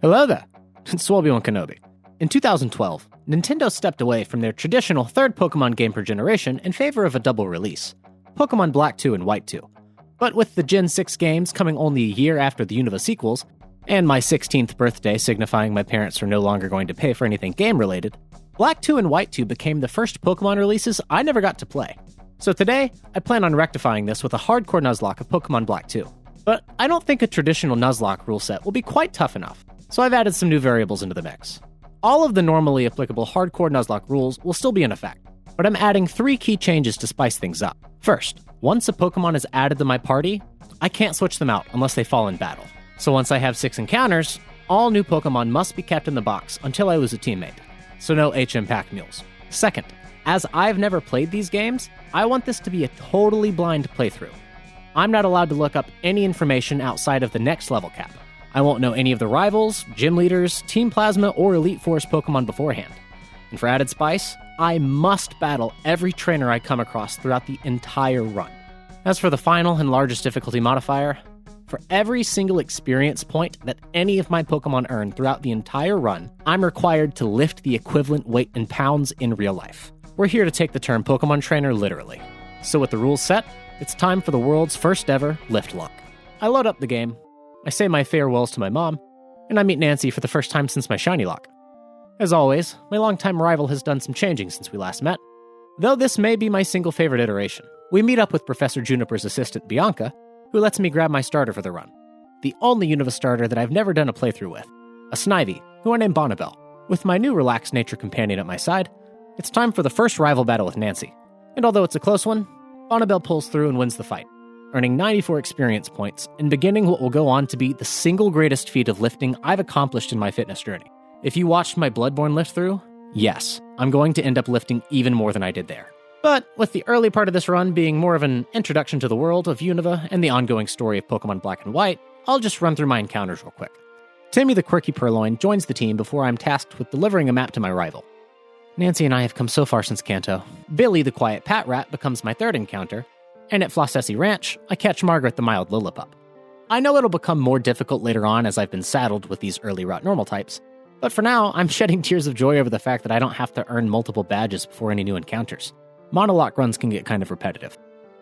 Hello there, it's Swolbi and Kenobi. In 2012, Nintendo stepped away from their traditional third Pokemon game per generation in favor of a double release, Pokemon Black 2 and White 2. But with the Gen 6 games coming only a year after the Unova sequels, and my 16th birthday signifying my parents are no longer going to pay for anything game-related, Black 2 and White 2 became the first Pokemon releases I never got to play. So today, I plan on rectifying this with a hardcore Nuzlocke of Pokemon Black 2. But I don't think a traditional Nuzlocke rule set will be quite tough enough, so I've added some new variables into the mix. All of the normally applicable hardcore Nuzlocke rules will still be in effect, but I'm adding 3 key changes to spice things up. First, once a Pokemon is added to my party, I can't switch them out unless they fall in battle. So once I have 6 encounters, all new Pokemon must be kept in the box until I lose a teammate. So no HM Pack Mules. Second, as I've never played these games, I want this to be a totally blind playthrough. I'm not allowed to look up any information outside of the next level cap. I won't know any of the rivals, gym leaders, Team Plasma, or Elite Force Pokemon beforehand. And for added spice, I must battle every trainer I come across throughout the entire run. As for the final and largest difficulty modifier, for every single experience point that any of my Pokemon earn throughout the entire run, I'm required to lift the equivalent weight in pounds in real life. We're here to take the term Pokemon Trainer literally. So with the rules set, it's time for the world's first ever Liftlocke. I load up the game, I say my farewells to my mom, and I meet Nancy for the first time since my Shiny Lock. As always, my longtime rival has done some changing since we last met, though this may be my single favorite iteration. We meet up with Professor Juniper's assistant Bianca, who lets me grab my starter for the run. The only Unova starter that I've never done a playthrough with, a Snivy, who I named Bonnibel. With my new relaxed nature companion at my side, it's time for the first rival battle with Nancy. And although it's a close one, Bonnibel pulls through and wins the fight, earning 94 experience points and beginning what will go on to be the single greatest feat of lifting I've accomplished in my fitness journey. If you watched my Bloodborne lift through, yes, I'm going to end up lifting even more than I did there. But with the early part of this run being more of an introduction to the world of Unova and the ongoing story of Pokemon Black and White, I'll just run through my encounters real quick. Timmy the Quirky Purloin joins the team before I'm tasked with delivering a map to my rival. Nancy and I have come so far since Kanto. Billy the Quiet Pat Rat becomes my third encounter, and at Flossessie Ranch, I catch Margaret the Mild Lillipup. I know it'll become more difficult later on as I've been saddled with these early route normal types, but for now, I'm shedding tears of joy over the fact that I don't have to earn multiple badges before any new encounters. Monolock runs can get kind of repetitive.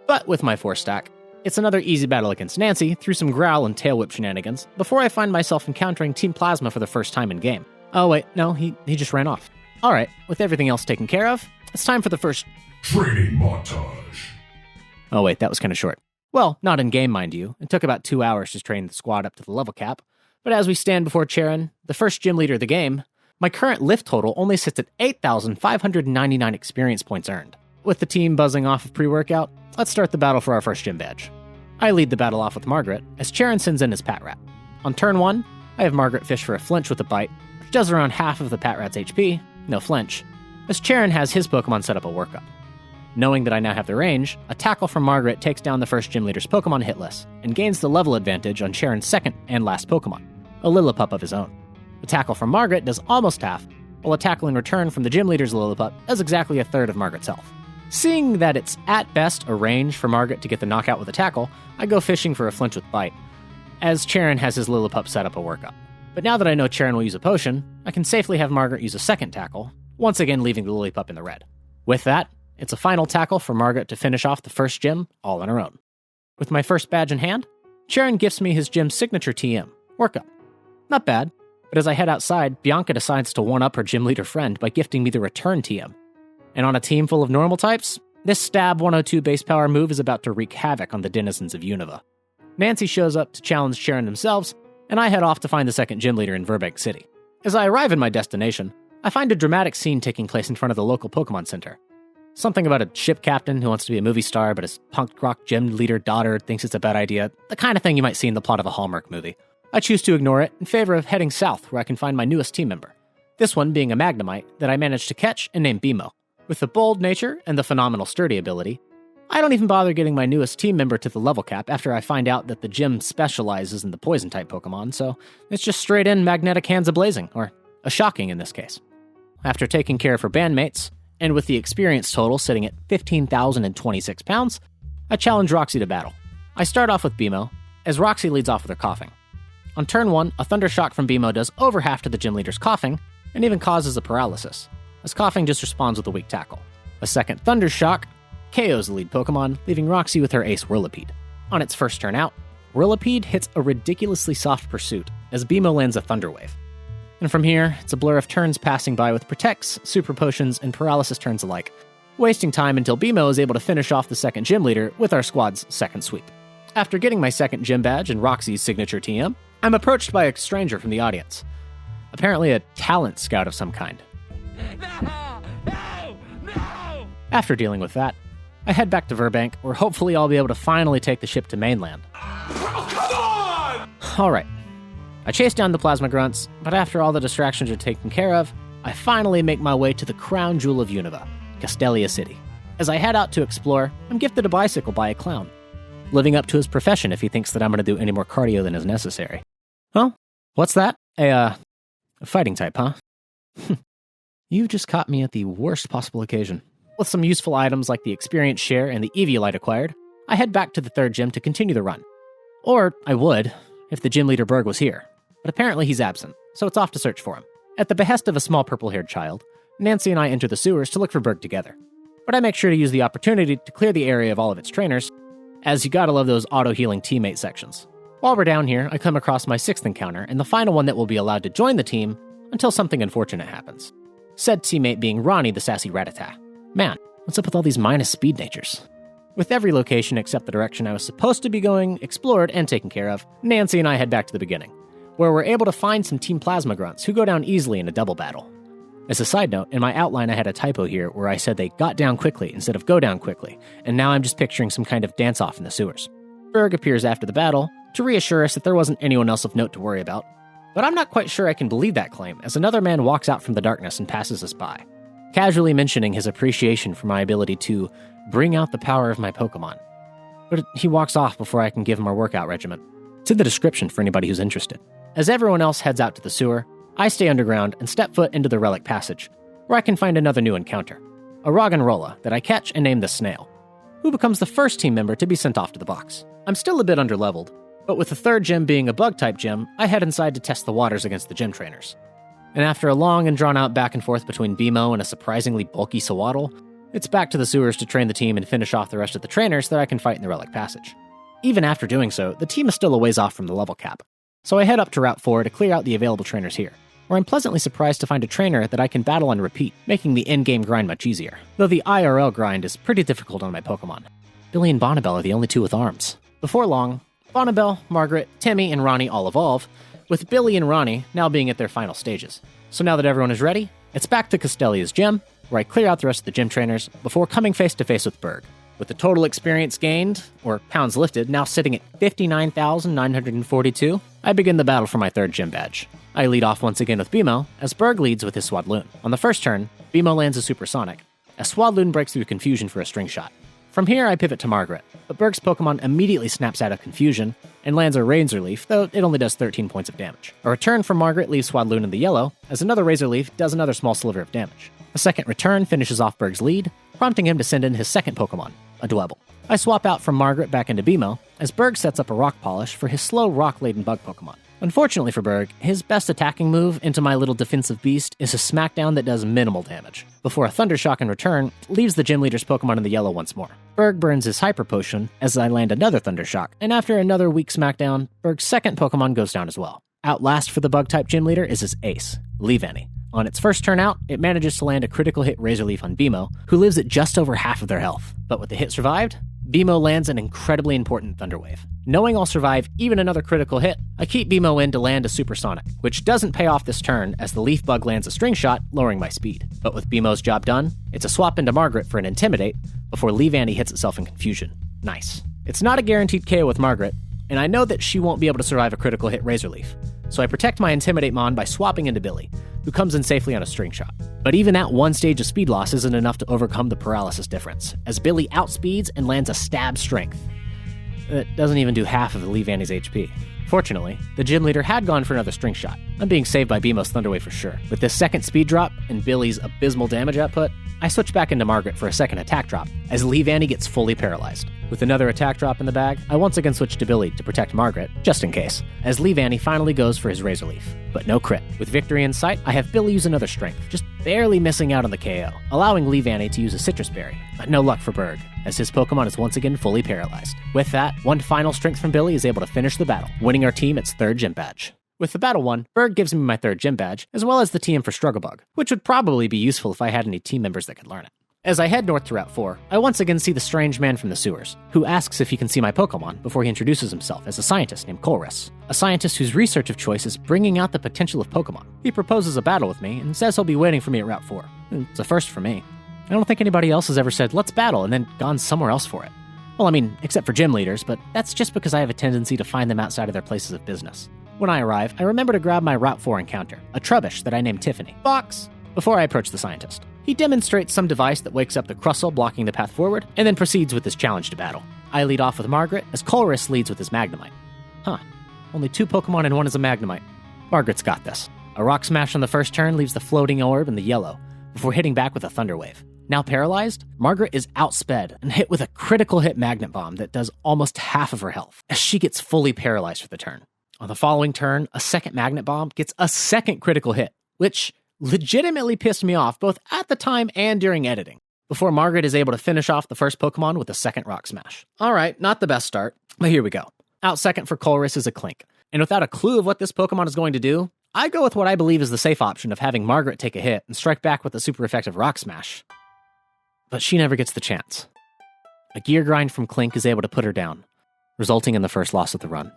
But with my 4-stack, it's another easy battle against Nancy through some growl and tail whip shenanigans before I find myself encountering Team Plasma for the first time in game. Oh wait, no, he just ran off. Alright, with everything else taken care of, it's time for the first training montage. Oh wait, that was kind of short. Well, not in game, mind you. It took about 2 hours to train the squad up to the level cap, but as we stand before Charon, the first gym leader of the game, my current lift total only sits at 8,599 experience points earned. With the team buzzing off of pre-workout, let's start the battle for our first gym badge. I lead the battle off with Margaret, as Charon sends in his Pat Rat. On turn 1, I have Margaret fish for a flinch with a bite, which does around half of the Pat Rat's HP, no flinch, as Charon has his Pokemon set up a workup. Knowing that I now have the range, a tackle from Margaret takes down the first gym leader's Pokemon hitless, and gains the level advantage on Charon's second and last Pokemon, a Lillipup of his own. A tackle from Margaret does almost half, while a tackle in return from the gym leader's Lillipup does exactly a third of Margaret's health. Seeing that it's at best a range for Margaret to get the knockout with a tackle, I go fishing for a flinch with bite, as Charon has his Lillipup set up a workup. But now that I know Charon will use a potion, I can safely have Margaret use a second tackle, once again leaving the Lillipup in the red. With that, it's a final tackle for Margaret to finish off the first gym all on her own. With my first badge in hand, Charon gifts me his gym's signature TM, workup. Not bad, but as I head outside, Bianca decides to one-up her gym leader friend by gifting me the return TM. And on a team full of normal types, this Stab 102 base power move is about to wreak havoc on the denizens of Unova. Nancy shows up to challenge Charon themselves, and I head off to find the second gym leader in Verbank City. As I arrive in my destination, I find a dramatic scene taking place in front of the local Pokemon Center. Something about a ship captain who wants to be a movie star, but his punk rock gym leader daughter thinks it's a bad idea, the kind of thing you might see in the plot of a Hallmark movie. I choose to ignore it in favor of heading south where I can find my newest team member. This one being a Magnemite that I managed to catch and name Bimo. With the bold nature and the phenomenal sturdy ability, I don't even bother getting my newest team member to the level cap after I find out that the gym specializes in the poison-type Pokemon, so it's just straight in Magnetic Hands a-Blazing, or a Shocking in this case. After taking care of her bandmates, and with the experience total sitting at 15,026 pounds, I challenge Roxy to battle. I start off with Bimo, as Roxy leads off with her coughing. On turn 1, a Thunder Shock from BMO does over half to the gym leader's coughing, and even causes a paralysis, as coughing just responds with a weak tackle. A second Thunder Shock KOs the lead Pokemon, leaving Roxy with her ace Whirlipede. On its first turn out, Whirlipede hits a ridiculously soft pursuit, as BMO lands a Thunder Wave. And from here, it's a blur of turns passing by with Protects, Super Potions, and Paralysis turns alike, wasting time until BMO is able to finish off the second gym leader with our squad's second sweep. After getting my second gym badge and Roxy's signature TM, I'm approached by a stranger from the audience. Apparently a talent scout of some kind. No! After dealing with that, I head back to Verbank, where hopefully I'll be able to finally take the ship to mainland. Oh, come on! Alright. I chase down the Plasma Grunts, but after all the distractions are taken care of, I finally make my way to the crown jewel of Unova, Castelia City. As I head out to explore, I'm gifted a bicycle by a clown, living up to his profession if he thinks that I'm going to do any more cardio than is necessary. Well, what's that? A fighting type, huh? You've just caught me at the worst possible occasion. With some useful items like the experience share and the Eviolite acquired, I head back to the third gym to continue the run. Or I would, if the gym leader Berg was here. But apparently he's absent, so it's off to search for him. At the behest of a small purple-haired child, Nancy and I enter the sewers to look for Berg together. But I make sure to use the opportunity to clear the area of all of its trainers, as you gotta love those auto-healing teammate sections. While we're down here, I come across my sixth encounter, and the final one that will be allowed to join the team until something unfortunate happens. Said teammate being Ronnie the sassy Rattata. Man, what's up with all these minus speed natures? With every location except the direction I was supposed to be going explored and taken care of, Nancy and I head back to the beginning, where we're able to find some Team Plasma Grunts who go down easily in a double battle. As a side note, in my outline I had a typo here where I said they got down quickly instead of go down quickly, and now I'm just picturing some kind of dance-off in the sewers. Berg appears after the battle to reassure us that there wasn't anyone else of note to worry about, but I'm not quite sure I can believe that claim as another man walks out from the darkness and passes us by, casually mentioning his appreciation for my ability to bring out the power of my Pokemon. But he walks off before I can give him our workout regimen. It's in the description for anybody who's interested. As everyone else heads out to the sewer, I stay underground and step foot into the Relic Passage, where I can find another new encounter, a Roggenrola that I catch and name the Snail, who becomes the first team member to be sent off to the box. I'm still a bit underleveled, but with the third gym being a bug-type gym, I head inside to test the waters against the gym trainers. And after a long and drawn-out back and forth between BMO and a surprisingly bulky Sawaddle, it's back to the sewers to train the team and finish off the rest of the trainers that I can fight in the Relic Passage. Even after doing so, the team is still a ways off from the level cap, so I head up to Route 4 to clear out the available trainers here, where I'm pleasantly surprised to find a trainer that I can battle and repeat, making the in-game grind much easier, though the IRL grind is pretty difficult on my Pokemon. Billy and Bonnabelle are the only two with arms. Before long, Bonnabelle, Margaret, Timmy, and Ronnie all evolve, with Billy and Ronnie now being at their final stages. So now that everyone is ready, it's back to Castelia's gym, where I clear out the rest of the gym trainers before coming face to face with Berg. With the total experience gained, or pounds lifted, now sitting at 59,942, I begin the battle for my third gym badge. I lead off once again with Bimo, as Berg leads with his Swadloon. On the first turn, Bimo lands a Supersonic, as Swadloon breaks through Confusion for a String Shot. From here, I pivot to Margaret, but Berg's Pokemon immediately snaps out of Confusion and lands a Razor Leaf, though it only does 13 points of damage. A return from Margaret leaves Swadloon in the yellow, as another Razor Leaf does another small sliver of damage. A second return finishes off Berg's lead, prompting him to send in his second Pokemon, a Dwebble. I swap out from Margaret back into Bimo, as Berg sets up a Rock Polish for his slow rock-laden bug Pokemon. Unfortunately for Berg, his best attacking move into my little defensive beast is a Smackdown that does minimal damage, before a Thunder Shock in return leaves the gym leader's Pokemon in the yellow once more. Berg burns his Hyper Potion as I land another Thunder Shock, and after another weak Smackdown, Berg's second Pokemon goes down as well. Outlast for the bug-type gym leader is his ace, Leavanny. On its first turn out, it manages to land a critical hit Razor Leaf on Bimo, who lives at just over half of their health. But with the hit survived, Bimo lands an incredibly important Thunder Wave. Knowing I'll survive even another critical hit, I keep Bimo in to land a Supersonic, which doesn't pay off this turn as the Leaf Bug lands a String Shot, lowering my speed. But with Bimo's job done, it's a swap into Margaret for an Intimidate, before Leavanny hits itself in Confusion. Nice. It's not a guaranteed KO with Margaret, and I know that she won't be able to survive a critical hit Razor Leaf, so I protect my Intimidate Mon by swapping into Billy, who comes in safely on a String Shot. But even that one stage of speed loss isn't enough to overcome the paralysis difference, as Billy outspeeds and lands a Stab Strength. It doesn't even do half of the Leavanny's HP. Fortunately, the gym leader had gone for another String Shot. I'm being saved by Bimo's Thunder Wave for sure. With this second speed drop and Billy's abysmal damage output, I switch back into Margaret for a second attack drop, as Lee Vanny gets fully paralyzed. With another attack drop in the bag, I once again switch to Billy to protect Margaret, just in case, as Lee Vanny finally goes for his Razor Leaf. But no crit. With victory in sight, I have Billy use another strength, just barely missing out on the KO, allowing Lee Vanny to use a Citrus Berry. But no luck for Berg, as his Pokemon is once again fully paralyzed. With that, one final strength from Billy is able to finish the battle, winning our team its third gym badge. With the battle won, Berg gives me my third gym badge, as well as the TM for Struggle Bug, which would probably be useful if I had any team members that could learn it. As I head north to Route 4, I once again see the strange man from the sewers, who asks if he can see my Pokemon before he introduces himself as a scientist named Colress, a scientist whose research of choice is bringing out the potential of Pokemon. He proposes a battle with me and says he'll be waiting for me at Route 4. It's a first for me. I don't think anybody else has ever said, let's battle, and then gone somewhere else for it. Well, I mean, except for gym leaders, but that's just because I have a tendency to find them outside of their places of business. When I arrive, I remember to grab my Route 4 encounter, a Trubbish that I named Tiffany. Box! Before I approach the scientist. He demonstrates some device that wakes up the Crustle blocking the path forward, and then proceeds with his challenge to battle. I lead off with Margaret, as Colress leads with his Magnemite. Only 2 Pokemon and 1 is a Magnemite. Margaret's got this. A Rock Smash on the first turn leaves the floating orb in the yellow, before hitting back with a Thunder Wave. Now paralyzed, Margaret is outsped and hit with a critical hit Magnet Bomb that does almost half of her health, as she gets fully paralyzed for the turn. On the following turn, a second Magnet Bomb gets a second critical hit, which legitimately pissed me off both at the time and during editing, before Margaret is able to finish off the first Pokemon with a second Rock Smash. Alright, not the best start, but here we go. Out second for Colress is a Clink, and without a clue of what this Pokemon is going to do, I go with what I believe is the safe option of having Margaret take a hit and strike back with a super effective Rock Smash. But she never gets the chance. A Gear Grind from Clink is able to put her down, resulting in the first loss of the run.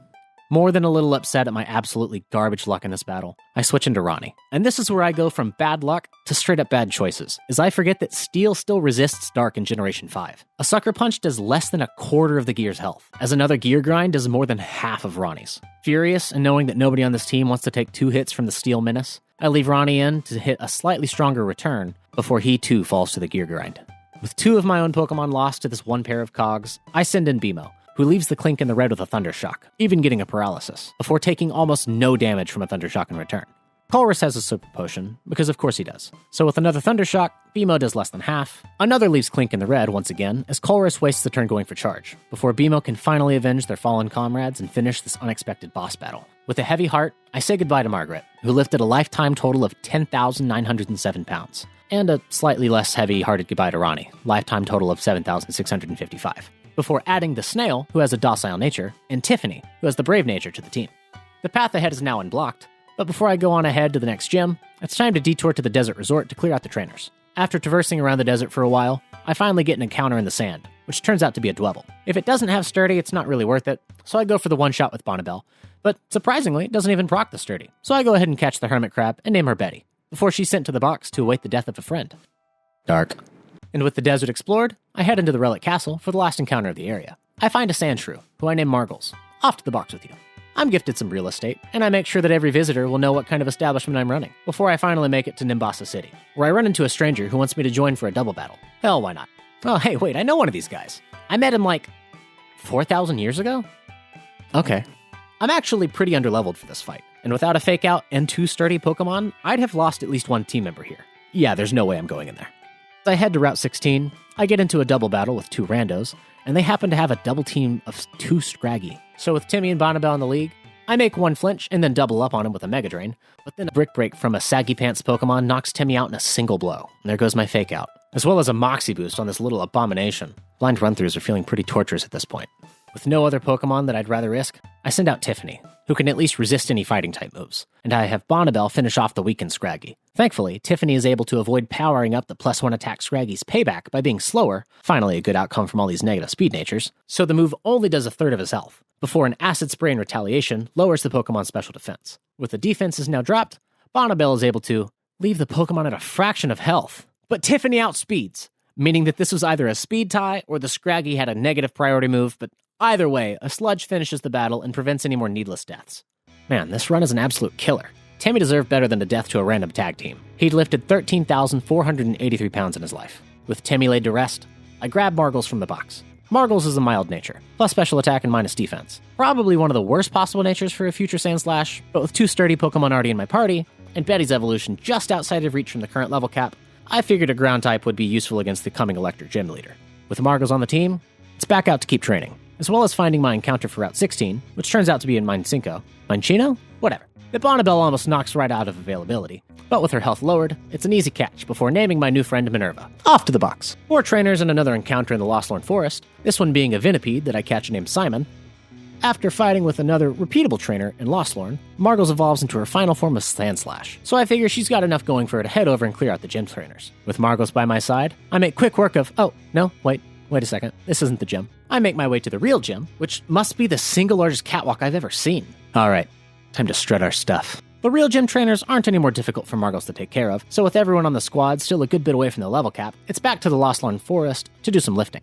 More than a little upset at my absolutely garbage luck in this battle, I switch into Ronnie. And this is where I go from bad luck to straight up bad choices, as I forget that Steel still resists Dark in Generation 5. A Sucker Punch does less than a quarter of the Gear's health, as another Gear Grind does more than half of Ronnie's. Furious, and knowing that nobody on this team wants to take 2 hits from the Steel Menace, I leave Ronnie in to hit a slightly stronger return before he too falls to the Gear Grind. With 2 of my own Pokemon lost to this one pair of cogs, I send in BMO, who leaves the Clink in the red with a Thunder Shock, even getting a paralysis, before taking almost no damage from a Thunder Shock in return. Colress has a Super Potion, because of course he does. So with another Thunder Shock, BMO does less than half. Another leaves Clink in the red once again, as Colress wastes the turn going for charge, before BMO can finally avenge their fallen comrades and finish this unexpected boss battle. With a heavy heart, I say goodbye to Margaret, who lifted a lifetime total of 10,907 pounds, and a slightly less heavy-hearted goodbye to Ronnie, lifetime total of 7,655. Before adding the Snail, who has a docile nature, and Tiffany, who has the brave nature, to the team. The path ahead is now unblocked, but before I go on ahead to the next gym, it's time to detour to the desert resort to clear out the trainers. After traversing around the desert for a while, I finally get an encounter in the sand, which turns out to be a Dwebble. If it doesn't have Sturdy, it's not really worth it, so I go for the one-shot with Bonnibel, but surprisingly, it doesn't even proc the Sturdy, so I go ahead and catch the Hermit Crab and name her Betty, before she's sent to the box to await the death of a friend. Dark. And with the desert explored, I head into the Relic Castle for the last encounter of the area. I find a Sandshrew, who I name Margles. Off to the box with you. I'm gifted some real estate, and I make sure that every visitor will know what kind of establishment I'm running, before I finally make it to Nimbasa City, where I run into a stranger who wants me to join for a double battle. Hell, why not? Oh, hey, wait, I know one of these guys. I met him like 4,000 years ago? Okay. I'm actually pretty underleveled for this fight, and without a fake out and 2 sturdy Pokemon, I'd have lost at least 1 team member here. Yeah, there's no way I'm going in there. As I head to Route 16, I get into a double battle with 2 randos, and they happen to have a double team of 2 Scraggy. So with Timmy and Bonnibel in the league, I make one flinch and then double up on him with a Mega Drain, but then a Brick Break from a Saggy Pants Pokemon knocks Timmy out in a single blow. And there goes my fake out, as well as a Moxie boost on this little abomination. Blind run-throughs are feeling pretty torturous at this point. With no other Pokemon that I'd rather risk, I send out Tiffany, who can at least resist any fighting-type moves, and I have Bonnibel finish off the weakened Scraggy. Thankfully, Tiffany is able to avoid powering up the +1 attack Scraggy's payback by being slower, finally a good outcome from all these negative speed natures, so the move only does a third of his health, before an Acid Spray in retaliation lowers the Pokemon's special defense. With the defenses now dropped, Bonnibel is able to leave the Pokemon at a fraction of health. But Tiffany outspeeds, meaning that this was either a speed tie or the Scraggy had a negative priority move, but either way, a Sludge finishes the battle and prevents any more needless deaths. Man, this run is an absolute killer. Timmy deserved better than a death to a random tag team. He'd lifted 13,483 pounds in his life. With Timmy laid to rest, I grab Margles from the box. Margles is a mild nature, plus special attack and minus defense. Probably one of the worst possible natures for a future Sandslash, but with 2 sturdy Pokemon already in my party, and Betty's evolution just outside of reach from the current level cap, I figured a ground type would be useful against the coming electric gym leader. With Margles on the team, it's back out to keep training, as well as finding my encounter for Route 16, which turns out to be in Mine Cinco. Minechino? Whatever. The Bonnibel almost knocks right out of availability, but with her health lowered, it's an easy catch before naming my new friend Minerva. Off to the box. More trainers and another encounter in the Lostlorn Forest, this one being a Venipede that I catch named Simon. After fighting with another repeatable trainer in Lostlorn, Margles evolves into her final form of Sandslash, so I figure she's got enough going for her to head over and clear out the gym trainers. With Margles by my side, I make quick work of, oh, no, wait a second, this isn't the gym. I make my way to the real gym, which must be the single largest catwalk I've ever seen. Alright, time to strut our stuff. The real gym trainers aren't any more difficult for Margles to take care of, so with everyone on the squad still a good bit away from the level cap, it's back to the Lostlorn Forest to do some lifting.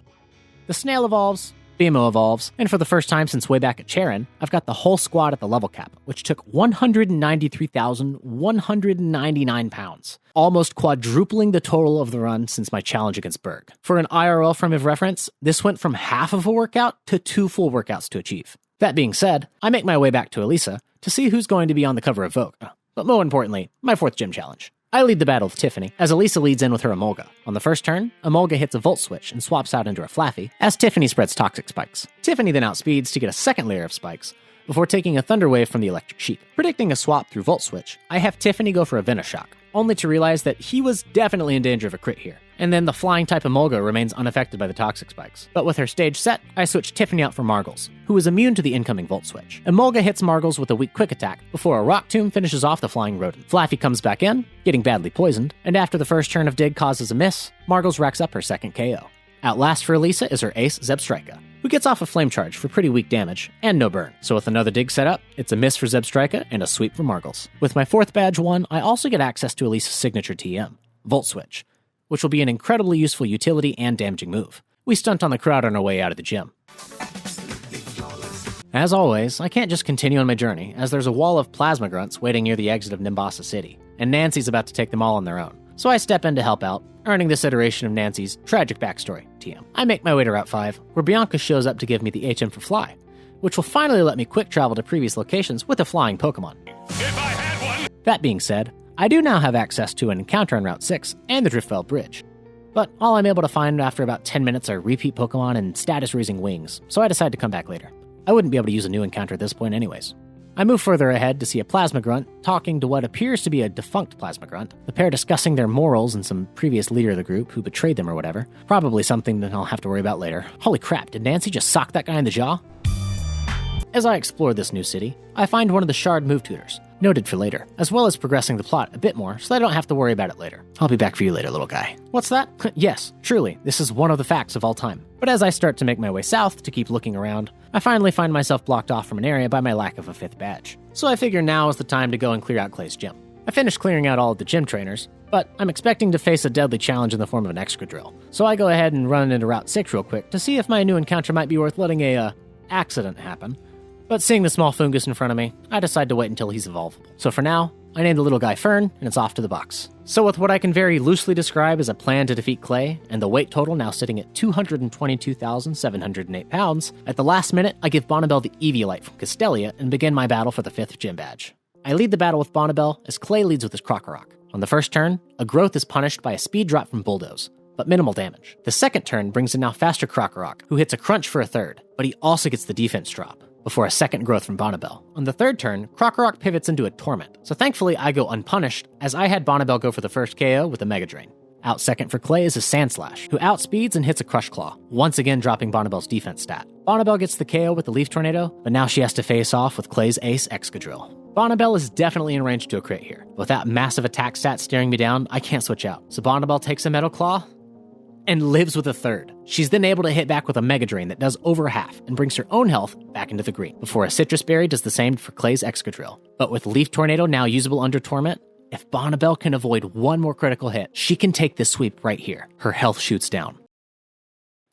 The snail evolves, Beamo evolves, and for the first time since way back at Charon, I've got the whole squad at the level cap, which took 193,199 pounds, almost quadrupling the total of the run since my challenge against Berg. For an IRL frame of reference, this went from half of a workout to 2 full workouts to achieve. That being said, I make my way back to Elisa to see who's going to be on the cover of Vogue, but more importantly, my 4th gym challenge. I lead the battle with Tiffany, as Elisa leads in with her Emolga. On the first turn, Emolga hits a Volt Switch and swaps out into a Flaffy, as Tiffany spreads Toxic Spikes. Tiffany then outspeeds to get a second layer of spikes, before taking a Thunder Wave from the Electric Sheep. Predicting a swap through Volt Switch, I have Tiffany go for a Venoshock, only to realize that he was definitely in danger of a crit here. And then the flying type Emolga remains unaffected by the Toxic Spikes. But with her stage set, I switch Tiffany out for Margles, who is immune to the incoming Volt Switch. Emolga hits Margles with a weak quick attack before a Rock Tomb finishes off the flying rodent. Flaffy comes back in, getting badly poisoned, and after the first turn of Dig causes a miss, Margles racks up her second KO. Outlast for Elisa is her ace Zebstrika, who gets off a Flame Charge for pretty weak damage, and no burn. So with another Dig set up, it's a miss for Zebstrika and a sweep for Margles. With my 4th badge won, I also get access to Elisa's signature TM, Volt Switch, which will be an incredibly useful utility and damaging move. We stunt on the crowd on our way out of the gym. As always, I can't just continue on my journey, as there's a wall of plasma grunts waiting near the exit of Nimbasa City, and Nancy's about to take them all on their own. So I step in to help out, earning this iteration of Nancy's tragic backstory, TM. I make my way to Route 5, where Bianca shows up to give me the HM for Fly, which will finally let me quick travel to previous locations with a flying Pokemon. If I had one! That being said, I do now have access to an encounter on Route 6 and the Driftveil Bridge, but all I'm able to find after about 10 minutes are repeat Pokemon and status-raising wings, so I decide to come back later. I wouldn't be able to use a new encounter at this point anyways. I move further ahead to see a Plasma Grunt talking to what appears to be a defunct Plasma Grunt, the pair discussing their morals and some previous leader of the group who betrayed them or whatever, probably something that I'll have to worry about later. Holy crap, did Nancy just sock that guy in the jaw? As I explore this new city, I find one of the Shard move tutors, noted for later, as well as progressing the plot a bit more so that I don't have to worry about it later. I'll be back for you later, little guy. What's that? Yes, truly, this is one of the facts of all time. But as I start to make my way south to keep looking around, I finally find myself blocked off from an area by my lack of a 5th badge. So I figure now is the time to go and clear out Clay's gym. I finished clearing out all of the gym trainers, but I'm expecting to face a deadly challenge in the form of an Excadrill. So I go ahead and run into Route 6 real quick to see if my new encounter might be worth letting a, accident happen. But seeing the small fungus in front of me, I decide to wait until he's evolvable. So for now, I name the little guy Fern, and it's off to the box. So with what I can very loosely describe as a plan to defeat Clay, and the weight total now sitting at 222,708 pounds, at the last minute, I give Bonnibel the Eviolite from Castelia and begin my battle for the 5th gym badge. I lead the battle with Bonnibel as Clay leads with his Krokorok. On the first turn, a growth is punished by a speed drop from Bulldoze, but minimal damage. The second turn brings a now faster Krokorok, who hits a crunch for a third, but he also gets the defense drop, before a second growth from Bonnibel. On the third turn, Krokorok pivots into a Torment, so thankfully I go unpunished, as I had Bonnibel go for the first KO with a Mega Drain. Out second for Clay is a Sandslash, who outspeeds and hits a Crush Claw, once again dropping Bonnibel's defense stat. Bonnibel gets the KO with the Leaf Tornado, but now she has to face off with Clay's ace Excadrill. Bonnibel is definitely in range to a crit here. With that massive attack stat staring me down, I can't switch out, so Bonnibel takes a Metal Claw and lives with a third. She's then able to hit back with a Mega Drain that does over half and brings her own health back into the green, before a Citrus Berry does the same for Clay's Excadrill. But with Leaf Tornado now usable under Torment, if Bonnibel can avoid one more critical hit, she can take this sweep right here. Her health shoots down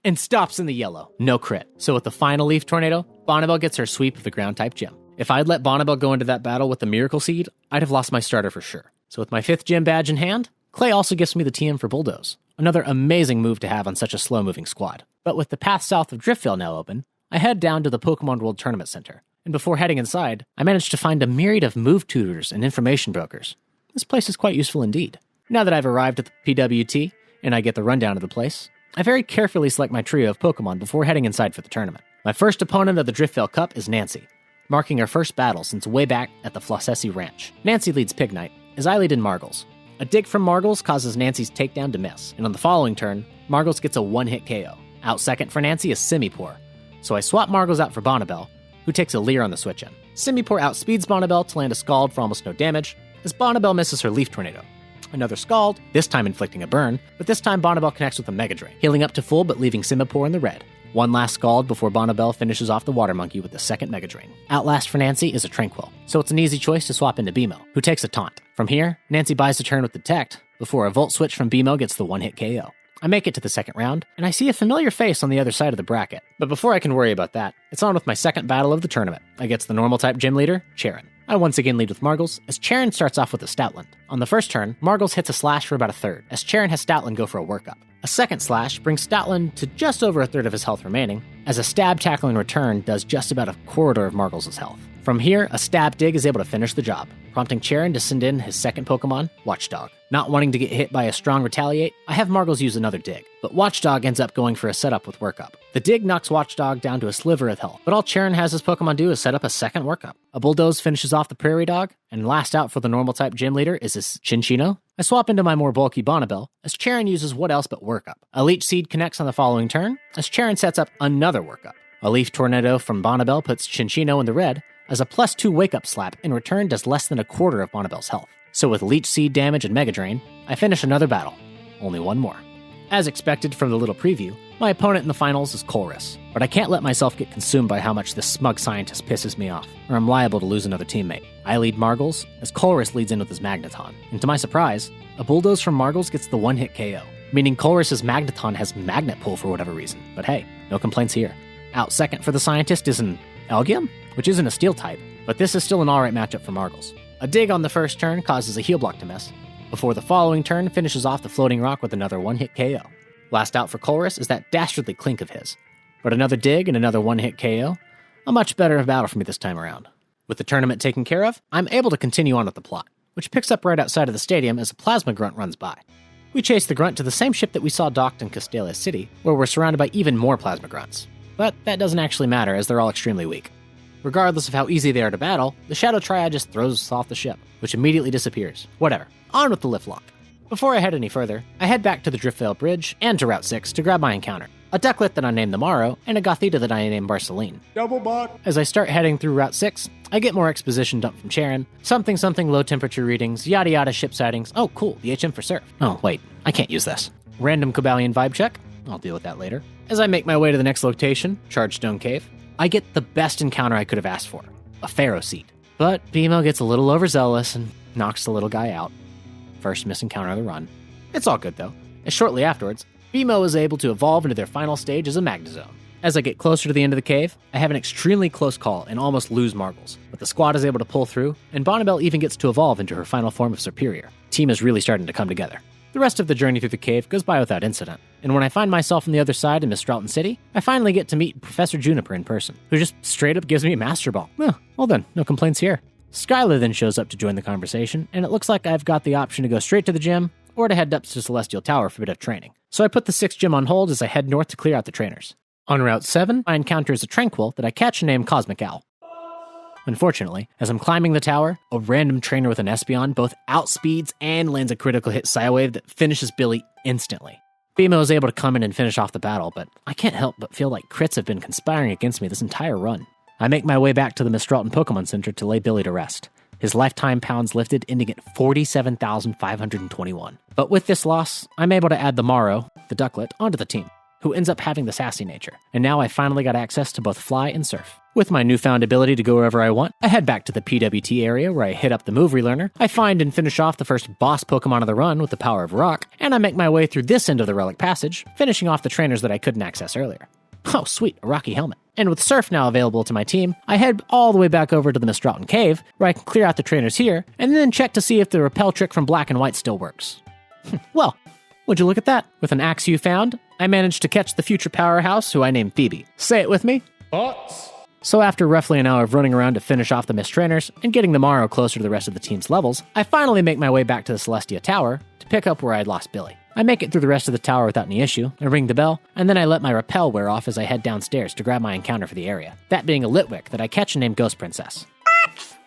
and stops in the yellow. No crit. So with the final Leaf Tornado, Bonnibel gets her sweep of the Ground-type gym. If I'd let Bonnibel go into that battle with the Miracle Seed, I'd have lost my starter for sure. So with my 5th gym badge in hand, Clay also gives me the TM for Bulldoze. Another amazing move to have on such a slow-moving squad. But with the path south of Driftveil now open, I head down to the Pokemon World Tournament Center. And before heading inside, I managed to find a myriad of move tutors and information brokers. This place is quite useful indeed. Now that I've arrived at the PWT, and I get the rundown of the place, I very carefully select my trio of Pokemon before heading inside for the tournament. My first opponent of the Driftveil Cup is Nancy, marking her first battle since way back at the Flossessi Ranch. Nancy leads Pignite, as I lead in Margles. A dig from Margles causes Nancy's takedown to miss, and on the following turn, Margles gets a one-hit KO. Out second for Nancy is Simipour, so I swap Margles out for Bonnibel, who takes a Leer on the switch-in. Simipour outspeeds Bonnibel to land a Scald for almost no damage, as Bonnibel misses her Leaf Tornado. Another Scald, this time inflicting a burn, but this time Bonnibel connects with a Mega Drain, healing up to full but leaving Simipour in the red. One last Scald before Bonnibel finishes off the Water Monkey with the second Mega Drain. Outlast for Nancy is a Tranquil, so it's an easy choice to swap into Beemo, who takes a Taunt. From here, Nancy buys the turn with Detect, before a Volt Switch from Beemo gets the one-hit KO. I make it to the second round, and I see a familiar face on the other side of the bracket. But before I can worry about that, it's on with my second battle of the tournament against the Normal-type gym leader, Charon. I once again lead with Margles, as Charon starts off with a Stoutland. On the first turn, Margles hits a Slash for about a third, as Charon has Stoutland go for a workup. A second Slash brings Stoutland to just over a third of his health remaining, as a Stab Tackle in return does just about a quarter of Margles' health. From here, a Stab Dig is able to finish the job, prompting Charon to send in his second Pokemon, Watchdog. Not wanting to get hit by a strong Retaliate, I have Margles use another Dig, but Watchdog ends up going for a setup with Workup. The Dig knocks Watchdog down to a sliver of health, but all Charon has his Pokemon do is set up a second Workup. A Bulldoze finishes off the Prairie Dog, and last out for the Normal-type gym leader is his Chinchino. I swap into my more bulky Bonnibel, as Charon uses what else but Workup. A Leech Seed connects on the following turn, as Charon sets up another Workup. A Leaf Tornado from Bonnibel puts Chinchino in the red, as a +2 Wake-Up Slap in return does less than a quarter of Bonnibel's health. So with Leech Seed damage and Mega Drain, I finish another battle. Only one more. As expected from the little preview, my opponent in the finals is Colress, but I can't let myself get consumed by how much this smug scientist pisses me off, or I'm liable to lose another teammate. I lead Margles, as Colress leads in with his Magneton, and to my surprise, a Bulldoze from Margles gets the one-hit KO, meaning Colress's Magneton has Magnet Pull for whatever reason, but hey, no complaints here. Out second for the scientist is an Elgium, which isn't a Steel type, but this is still an alright matchup for Margles. A Dig on the first turn causes a Heal Block to miss, before the following turn finishes off the Floating Rock with another one-hit KO. Last out for Colress is that dastardly Clink of his, but another Dig and another one-hit KO, a much better battle for me this time around. With the tournament taken care of, I'm able to continue on with the plot, which picks up right outside of the stadium as a Plasma Grunt runs by. We chase the Grunt to the same ship that we saw docked in Castelia City, where we're surrounded by even more Plasma Grunts. But that doesn't actually matter, as they're all extremely weak. Regardless of how easy they are to battle, the Shadow Triad just throws us off the ship, which immediately disappears. Whatever. On with the Liftlocke. Before I head any further, I head back to the Driftveil Bridge and to Route 6 to grab my encounter. A Ducklet that I named the Morrow, and a Gothita that I named Barceline. Double bot. As I start heading through Route 6, I get more exposition dumped from Charon. Something low temperature readings, yada yada ship sightings. Oh cool, the HM for Surf. Oh wait, I can't use this. Random Cobalion vibe check. I'll deal with that later. As I make my way to the next location, Chargestone Cave, I get the best encounter I could have asked for, a Pharaoh Seed. But Beemo gets a little overzealous and knocks the little guy out. First misencounter of the run. It's all good though, as shortly afterwards, Beemo is able to evolve into their final stage as a Magnezone. As I get closer to the end of the cave, I have an extremely close call and almost lose Margles, but the squad is able to pull through, and Bonnibel even gets to evolve into her final form of Serperior. Team is really starting to come together. The rest of the journey through the cave goes by without incident, and when I find myself on the other side in Mistralton City, I finally get to meet Professor Juniper in person, who just straight up gives me a Master Ball. Well then, no complaints here. Skylar then shows up to join the conversation, and it looks like I've got the option to go straight to the gym, or to head up to Celestial Tower for a bit of training. So I put the 6th gym on hold as I head north to clear out the trainers. On Route 7, I encounter a Tranquil that I catch named Cosmic Owl. Unfortunately, as I'm climbing the tower, a random trainer with an Espeon both outspeeds and lands a critical hit Psywave that finishes Billy instantly. Beemo is able to come in and finish off the battle, but I can't help but feel like crits have been conspiring against me this entire run. I make my way back to the Mistralton Pokemon Center to lay Billy to rest. His lifetime pounds lifted, ending at 47,521. But with this loss, I'm able to add the Morrow, the Ducklet, onto the team, who ends up having the sassy nature, and now I finally got access to both Fly and Surf. With my newfound ability to go wherever I want, I head back to the PWT area where I hit up the move relearner, I find and finish off the first boss Pokemon of the run with the power of Rock, and I make my way through this end of the Relic Passage, finishing off the trainers that I couldn't access earlier. Oh sweet, a Rocky Helmet. And with Surf now available to my team, I head all the way back over to the Mistralton Cave, where I can clear out the trainers here, and then check to see if the Repel trick from Black and White still works. Well, would you look at that? With an Axew found, I managed to catch the future powerhouse, who I named Phoebe. Say it with me. Bots. So after roughly an hour of running around to finish off the missed trainers and getting the Morrow closer to the rest of the team's levels, I finally make my way back to the Celestia Tower to pick up where I'd lost Billy. I make it through the rest of the tower without any issue, I ring the bell, and then I let my rappel wear off as I head downstairs to grab my encounter for the area, that being a Litwick that I catch and name Ghost Princess.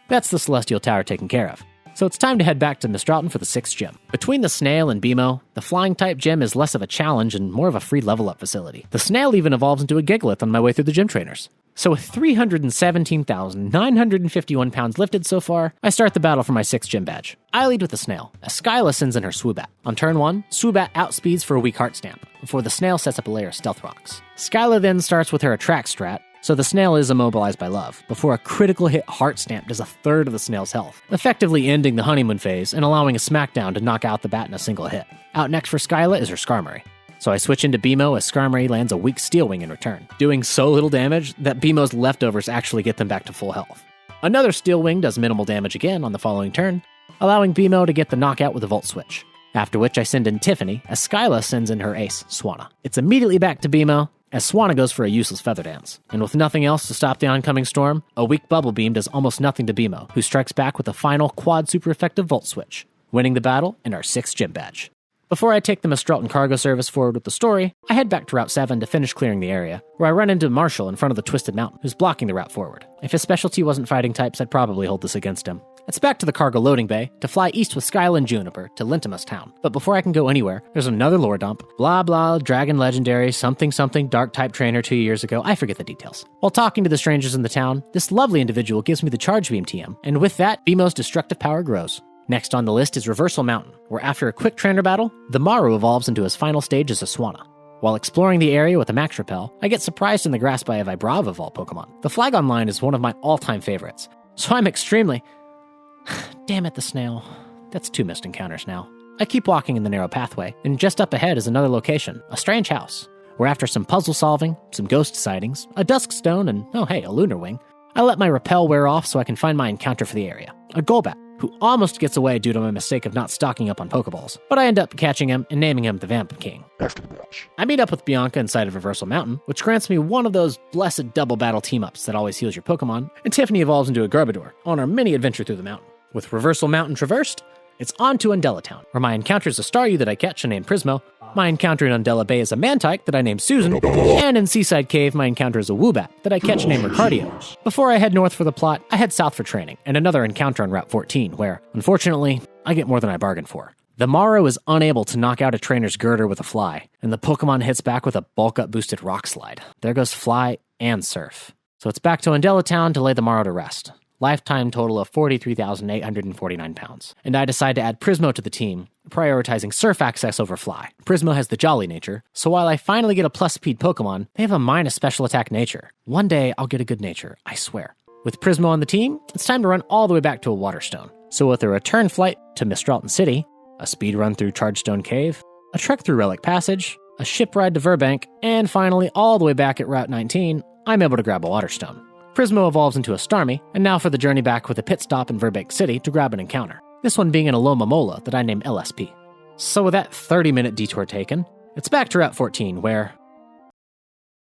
That's the Celestial Tower taken care of. So it's time to head back to Mistralton for the 6th gym. Between the Snail and BMO, the Flying-type gym is less of a challenge and more of a free level-up facility. The Snail even evolves into a Gigalith on my way through the gym trainers. So with 317,951 pounds lifted so far, I start the battle for my 6th gym badge. I lead with the Snail, as Skyla sends in her Swoobat. On turn 1, Swoobat outspeeds for a weak Heart Stamp, before the Snail sets up a layer of Stealth Rocks. Skyla then starts with her Attract strat, so the Snail is immobilized by love, before a critical hit Heart Stamp does a third of the Snail's health, effectively ending the honeymoon phase and allowing a Smackdown to knock out the bat in a single hit. Out next for Skyla is her Skarmory. So I switch into BMO as Skarmory lands a weak Steel Wing in return, doing so little damage that BMO's leftovers actually get them back to full health. Another Steel Wing does minimal damage again on the following turn, allowing BMO to get the knockout with a Volt Switch. After which I send in Tiffany, as Skyla sends in her ace, Swanna. It's immediately back to BMO, as Swanna goes for a useless Feather Dance. And with nothing else to stop the oncoming storm, a weak Bubble Beam does almost nothing to BMO, who strikes back with a final quad super effective Volt Switch, winning the battle and our 6th gym badge. Before I take the Mistralton cargo service forward with the story, I head back to Route 7 to finish clearing the area, where I run into Marshall in front of the Twisted Mountain, who's blocking the route forward. If his specialty wasn't fighting types, I'd probably hold this against him. It's back to the cargo loading bay to fly east with Skyla and Juniper to Lintimus Town. But before I can go anywhere, there's another lore dump. Blah blah, dragon legendary, something dark type trainer 2 years ago, I forget the details. While talking to the strangers in the town, this lovely individual gives me the Charge Beam TM, and with that, BMO's destructive power grows. Next on the list is Reversal Mountain, where after a quick trainer battle, the Maru evolves into his final stage as a Swanna. While exploring the area with a Max Repel, I get surprised in the grass by a Vibrava of all Pokemon. The Flagon line is one of my all-time favorites, so I'm extremely... Damn it, the Snail. That's 2 missed encounters now. I keep walking in the narrow pathway, and just up ahead is another location, a strange house, where after some puzzle solving, some ghost sightings, a Dusk Stone, and oh hey, a Lunar Wing, I let my Repel wear off so I can find my encounter for the area, a Golbat, who almost gets away due to my mistake of not stocking up on Pokeballs, but I end up catching him and naming him the Vamp King. After the match, I meet up with Bianca inside of Reversal Mountain, which grants me one of those blessed double battle team-ups that always heals your Pokemon, and Tiffany evolves into a Garbodor on our mini adventure through the mountain. With Reversal Mountain traversed, it's on to Undella Town, where my encounter is a Staryu that I catch and name Prismo, my encounter in Undella Bay is a Mantike that I name Susan, and in Seaside Cave my encounter is a Woobat that I catch and name Ricardio. Before I head north for the plot, I head south for training, and another encounter on Route 14, where, unfortunately, I get more than I bargained for. The Morrow is unable to knock out a trainer's Girder with a Fly, and the Pokemon hits back with a bulk-up boosted Rock Slide. There goes Fly and Surf. So it's back to Undella Town to lay the Morrow to rest. Lifetime total of 43,849 pounds. And I decide to add Prismo to the team, prioritizing Surf access over Fly. Prismo has the Jolly nature, so while I finally get a plus speed Pokemon, they have a minus special attack nature. One day, I'll get a good nature, I swear. With Prismo on the team, it's time to run all the way back to a Waterstone. So with a return flight to Mistralton City, a speed run through Chargestone Cave, a trek through Relic Passage, a ship ride to Verbank, and finally all the way back at Route 19, I'm able to grab a Waterstone. Prismo evolves into a Starmie, and now for the journey back with a pit stop in Verbank City to grab an encounter. This one being an Alomomola that I name LSP. So with that 30-minute detour taken, it's back to Route 14 where...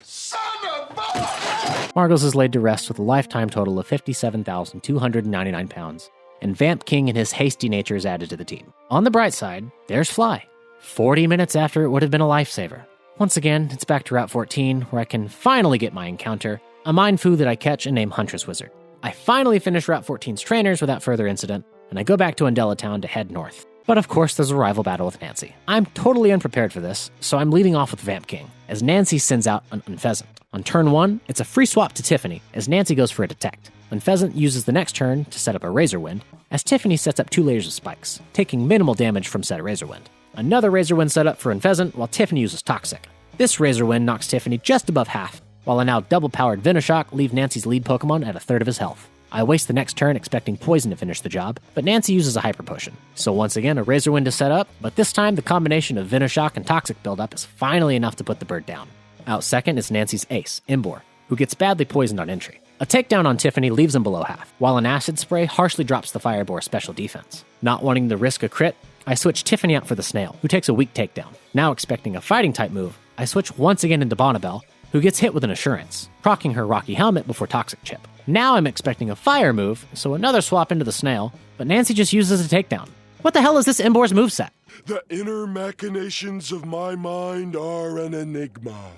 Son of a... Margles is laid to rest with a lifetime total of 57,299 pounds, and Vamp King and his hasty nature is added to the team. On the bright side, there's Fly, 40 minutes after it would have been a lifesaver. Once again, it's back to Route 14 where I can finally get my encounter, a Mindfu that I catch and name Huntress Wizard. I finally finish Route 14's trainers without further incident, and I go back to Undella Town to head north. But of course, there's a rival battle with Nancy. I'm totally unprepared for this, so I'm leading off with Vamp King, as Nancy sends out an Unpheasant. On turn 1, it's a free swap to Tiffany, as Nancy goes for a Detect. Unpheasant uses the next turn to set up a Razor Wind, as Tiffany sets up 2 layers of spikes, taking minimal damage from said Razor Wind. Another Razor Wind set up for Unpheasant, while Tiffany uses Toxic. This Razor Wind knocks Tiffany just above half, while a now double-powered Venoshock leaves Nancy's lead Pokemon at a third of his health. I waste the next turn expecting Poison to finish the job, but Nancy uses a Hyper Potion. So once again, a Razor Wind is set up, but this time the combination of Venoshock and Toxic buildup is finally enough to put the bird down. Out second is Nancy's ace, Imbor, who gets badly poisoned on entry. A takedown on Tiffany leaves him below half, while an Acid Spray harshly drops the Firebor's special defense. Not wanting to risk a crit, I switch Tiffany out for the Snail, who takes a weak takedown. Now expecting a Fighting-type move, I switch once again into Bonnabelle, who gets hit with an Assurance, proccing her Rocky Helmet before Toxic Chip. Now I'm expecting a Fire move, so another swap into the Snail, but Nancy just uses a takedown. What the hell is this Imbor's moveset? The inner machinations of my mind are an enigma.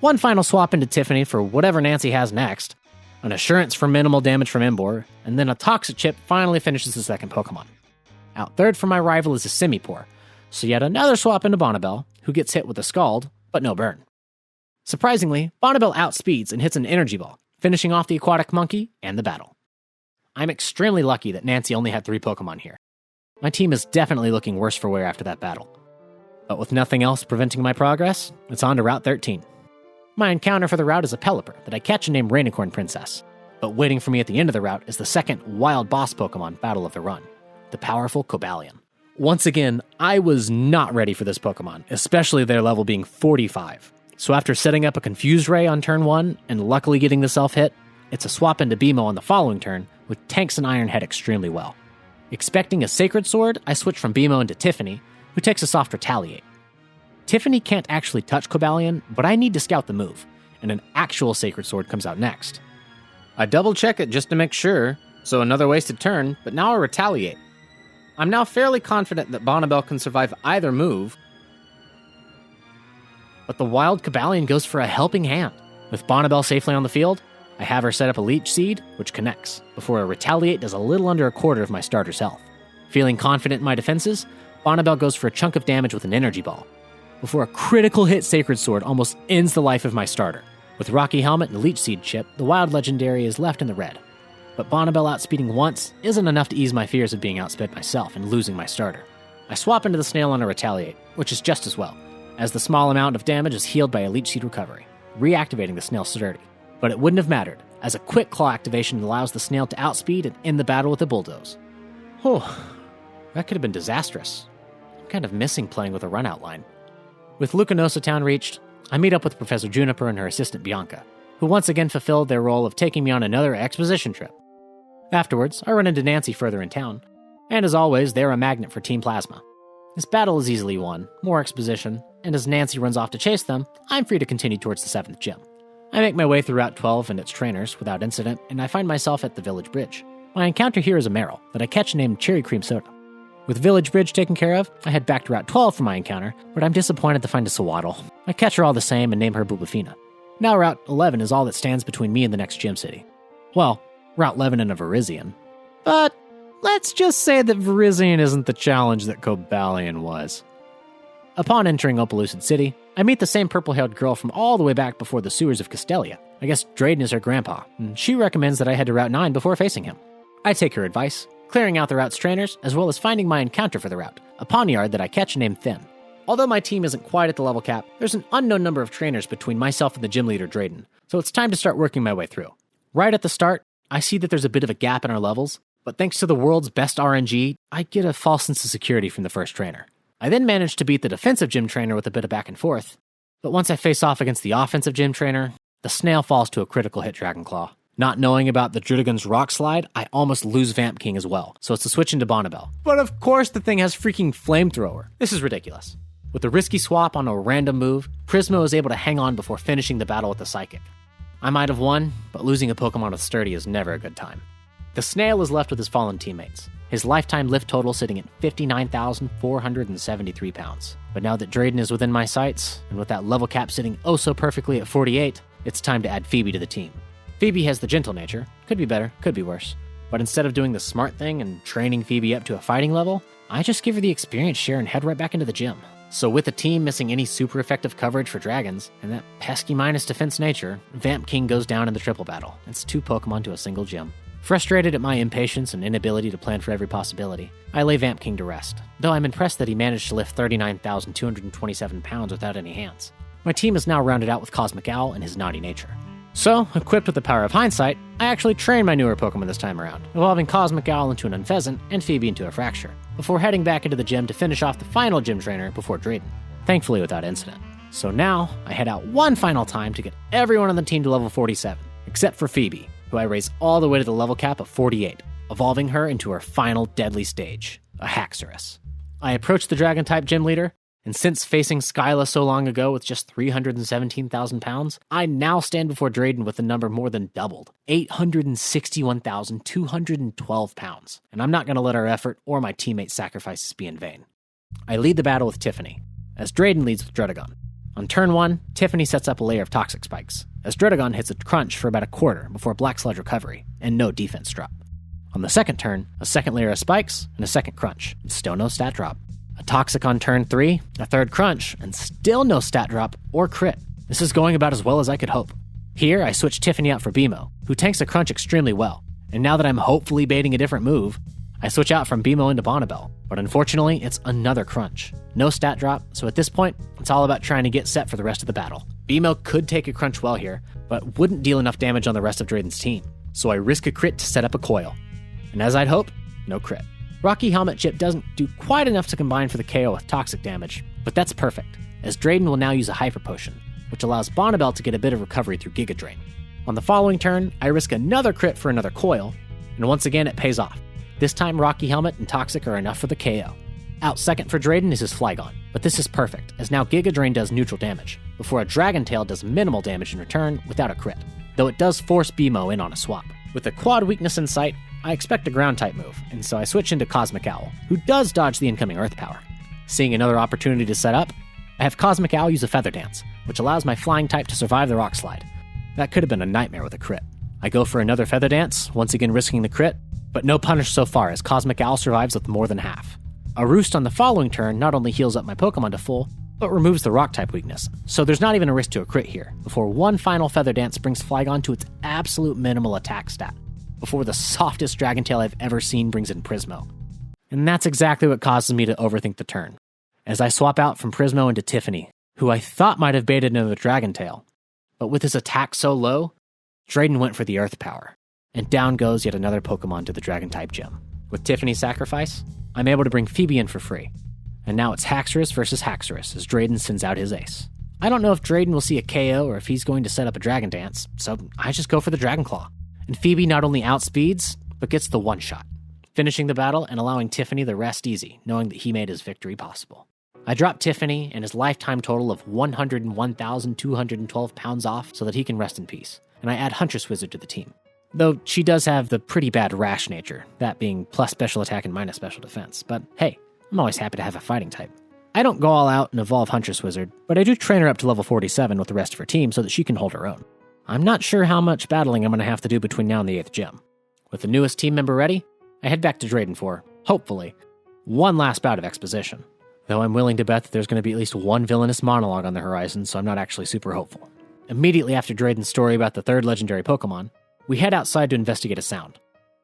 One final swap into Tiffany for whatever Nancy has next, an Assurance for minimal damage from Imbor, and then a Toxic Chip finally finishes the second Pokemon. Out third for my rival is a Simipour, so yet another swap into Bonnabelle, who gets hit with a Scald, but no burn. Surprisingly, Bonnabelle outspeeds and hits an Energy Ball, finishing off the Aquatic Monkey and the battle. I'm extremely lucky that Nancy only had 3 Pokemon here. My team is definitely looking worse for wear after that battle. But with nothing else preventing my progress, it's on to Route 13. My encounter for the route is a Pelipper that I catch and name Rainicorn Princess. But waiting for me at the end of the route is the second wild boss Pokemon battle of the run, the powerful Cobalion. Once again, I was not ready for this Pokemon, especially their level being 45. So after setting up a Confused Ray on turn 1 and luckily getting the self-hit, it's a swap into Beemo on the following turn, which tanks an Iron Head extremely well. Expecting a Sacred Sword, I switch from Beemo into Tiffany, who takes a soft Retaliate. Tiffany can't actually touch Cobalion, but I need to scout the move, and an actual Sacred Sword comes out next. I double check it just to make sure, so another wasted turn, but now I Retaliate. I'm now fairly confident that Bonnabelle can survive either move, but the wild Cobalion goes for a helping hand. With Bonnabelle safely on the field, I have her set up a Leech Seed, which connects, before a Retaliate does a little under a quarter of my starter's health. Feeling confident in my defenses, Bonnabelle goes for a chunk of damage with an Energy Ball, before a critical hit Sacred Sword almost ends the life of my starter. With Rocky Helmet and Leech Seed chip, the Wild Legendary is left in the red. But Bonnabelle outspeeding once isn't enough to ease my fears of being outsped myself and losing my starter. I swap into the Snail on a Retaliate, which is just as well, as the small amount of damage is healed by a Leech Seed recovery, reactivating the Snail's sturdy. But it wouldn't have mattered, as a quick claw activation allows the Snail to outspeed and end the battle with a Bulldoze. That could have been disastrous. I'm kind of missing playing with a run outline. With Lucanosa Town reached, I meet up with Professor Juniper and her assistant Bianca, who once again fulfilled their role of taking me on another exposition trip. Afterwards, I run into Nancy further in town, and as always, they're a magnet for Team Plasma. This battle is easily won, more exposition, and as Nancy runs off to chase them, I'm free to continue towards the 7th gym. I make my way through Route 12 and its trainers without incident, and I find myself at the Village Bridge. My encounter here is a Meryl that I catch named Cherry Cream Soda. With Village Bridge taken care of, I head back to Route 12 for my encounter, but I'm disappointed to find a Sawaddle. I catch her all the same and name her Bubafina. Now Route 11 is all that stands between me and the next gym city. Well, Route 11 and a Virizion. But let's just say that Virizion isn't the challenge that Cobalion was. Upon entering Opelucid City, I meet the same purple-haired girl from all the way back before the sewers of Castelia. I guess Drayden is her grandpa, and she recommends that I head to Route 9 before facing him. I take her advice, clearing out the route's trainers, as well as finding my encounter for the route, a Pawniard that I catch named Thin. Although my team isn't quite at the level cap, there's an unknown number of trainers between myself and the gym leader Drayden, so it's time to start working my way through. Right at the start, I see that there's a bit of a gap in our levels, but thanks to the world's best RNG, I get a false sense of security from the first trainer. I then manage to beat the defensive gym trainer with a bit of back and forth, but once I face off against the offensive gym trainer, the Snail falls to a critical hit Dragonclaw. Not knowing about the Drudigan's Rock Slide, I almost lose Vamp King as well, so it's a switch into Bonnabelle. But of course the thing has freaking Flamethrower. This is ridiculous. With a risky swap on a random move, Prismo is able to hang on before finishing the battle with the Psychic. I might have won, but losing a Pokemon with Sturdy is never a good time. The Snail is left with his fallen teammates, his lifetime lift total sitting at 59,473 pounds. But now that Drayden is within my sights, and with that level cap sitting oh so perfectly at 48, it's time to add Phoebe to the team. Phoebe has the gentle nature, could be better, could be worse, but instead of doing the smart thing and training Phoebe up to a fighting level, I just give her the experience share and head right back into the gym. So with the team missing any super effective coverage for dragons, and that pesky minus defense nature, Vamp King goes down in the triple battle. It's 2 Pokemon to a single gym. Frustrated at my impatience and inability to plan for every possibility, I lay Vamp King to rest, though I'm impressed that he managed to lift 39,227 pounds without any hands. My team is now rounded out with Cosmic Owl and his naughty nature. So, equipped with the power of hindsight, I actually trained my newer Pokemon this time around, evolving Cosmic Owl into an Unpheasant and Phoebe into a Fracture, before heading back into the gym to finish off the final gym trainer before Drayden, thankfully without incident. So now, I head out one final time to get everyone on the team to level 47, except for Phoebe, who I raise all the way to the level cap of 48, evolving her into her final deadly stage, a Haxorus. I approach the Dragon-type gym leader, And since facing Skyla so long ago with just 317,000 pounds, I now stand before Drayden with the number more than doubled, 861,212 pounds. And I'm not going to let our effort or my teammates' sacrifices be in vain. I lead the battle with Tiffany, as Drayden leads with Dredagon. On turn 1, Tiffany sets up a layer of toxic spikes, as Dredagon hits a crunch for about a quarter before Black Sludge recovery, and no defense drop. On the second turn, a second layer of spikes, and a second crunch, and still no stat drop. A toxic on turn 3, a third crunch, and still no stat drop or crit. This is going about as well as I could hope. Here, I switch Tiffany out for BMO, who tanks a crunch extremely well, and now that I'm hopefully baiting a different move, I switch out from BMO into Bonnibel, but unfortunately, it's another crunch. No stat drop, so at this point, it's all about trying to get set for the rest of the battle. BMO could take a crunch well here, but wouldn't deal enough damage on the rest of Drayden's team, so I risk a crit to set up a coil. And as I'd hope, no crit. Rocky Helmet Chip doesn't do quite enough to combine for the KO with toxic damage, but that's perfect, as Drayden will now use a Hyper Potion, which allows Bonnibel to get a bit of recovery through Giga Drain. On the following turn, I risk another crit for another coil, and once again it pays off. This time Rocky Helmet and Toxic are enough for the KO. Out second for Drayden is his Flygon, but this is perfect, as now Giga Drain does neutral damage, before a Dragon Tail does minimal damage in return without a crit, though it does force BMO in on a swap. With a quad weakness in sight, I expect a ground-type move, and so I switch into Cosmic Owl, who does dodge the incoming Earth Power. Seeing another opportunity to set up, I have Cosmic Owl use a Feather Dance, which allows my flying type to survive the Rock Slide. That could have been a nightmare with a crit. I go for another Feather Dance, once again risking the crit, but no punish so far as Cosmic Owl survives with more than half. A Roost on the following turn not only heals up my Pokemon to full, but removes the Rock-type weakness, so there's not even a risk to a crit here, before one final Feather Dance brings Flygon to its absolute minimal attack stat, before the softest Dragon Tail I've ever seen brings in Prismo. And that's exactly what causes me to overthink the turn, as I swap out from Prismo into Tiffany, who I thought might have baited another Dragon Tail, but with his attack so low, Drayden went for the Earth Power, and down goes yet another Pokemon to the Dragon-type gym. With Tiffany's sacrifice, I'm able to bring Phoebe in for free, and now it's Haxorus versus Haxorus as Drayden sends out his ace. I don't know if Drayden will see a KO or if he's going to set up a Dragon Dance, so I just go for the Dragon Claw. And Phoebe not only outspeeds, but gets the one-shot, finishing the battle and allowing Tiffany the rest easy, knowing that he made his victory possible. I drop Tiffany and his lifetime total of 101,212 pounds off so that he can rest in peace, and I add Huntress Wizard to the team. Though she does have the pretty bad rash nature, that being plus special attack and minus special defense, but hey, I'm always happy to have a fighting type. I don't go all out and evolve Huntress Wizard, but I do train her up to level 47 with the rest of her team so that she can hold her own. I'm not sure how much battling I'm going to have to do between now and the 8th gym. With the newest team member ready, I head back to Drayden for, hopefully, one last bout of exposition. Though I'm willing to bet that there's going to be at least one villainous monologue on the horizon, so I'm not actually super hopeful. Immediately after Drayden's story about the third legendary Pokemon, we head outside to investigate a sound,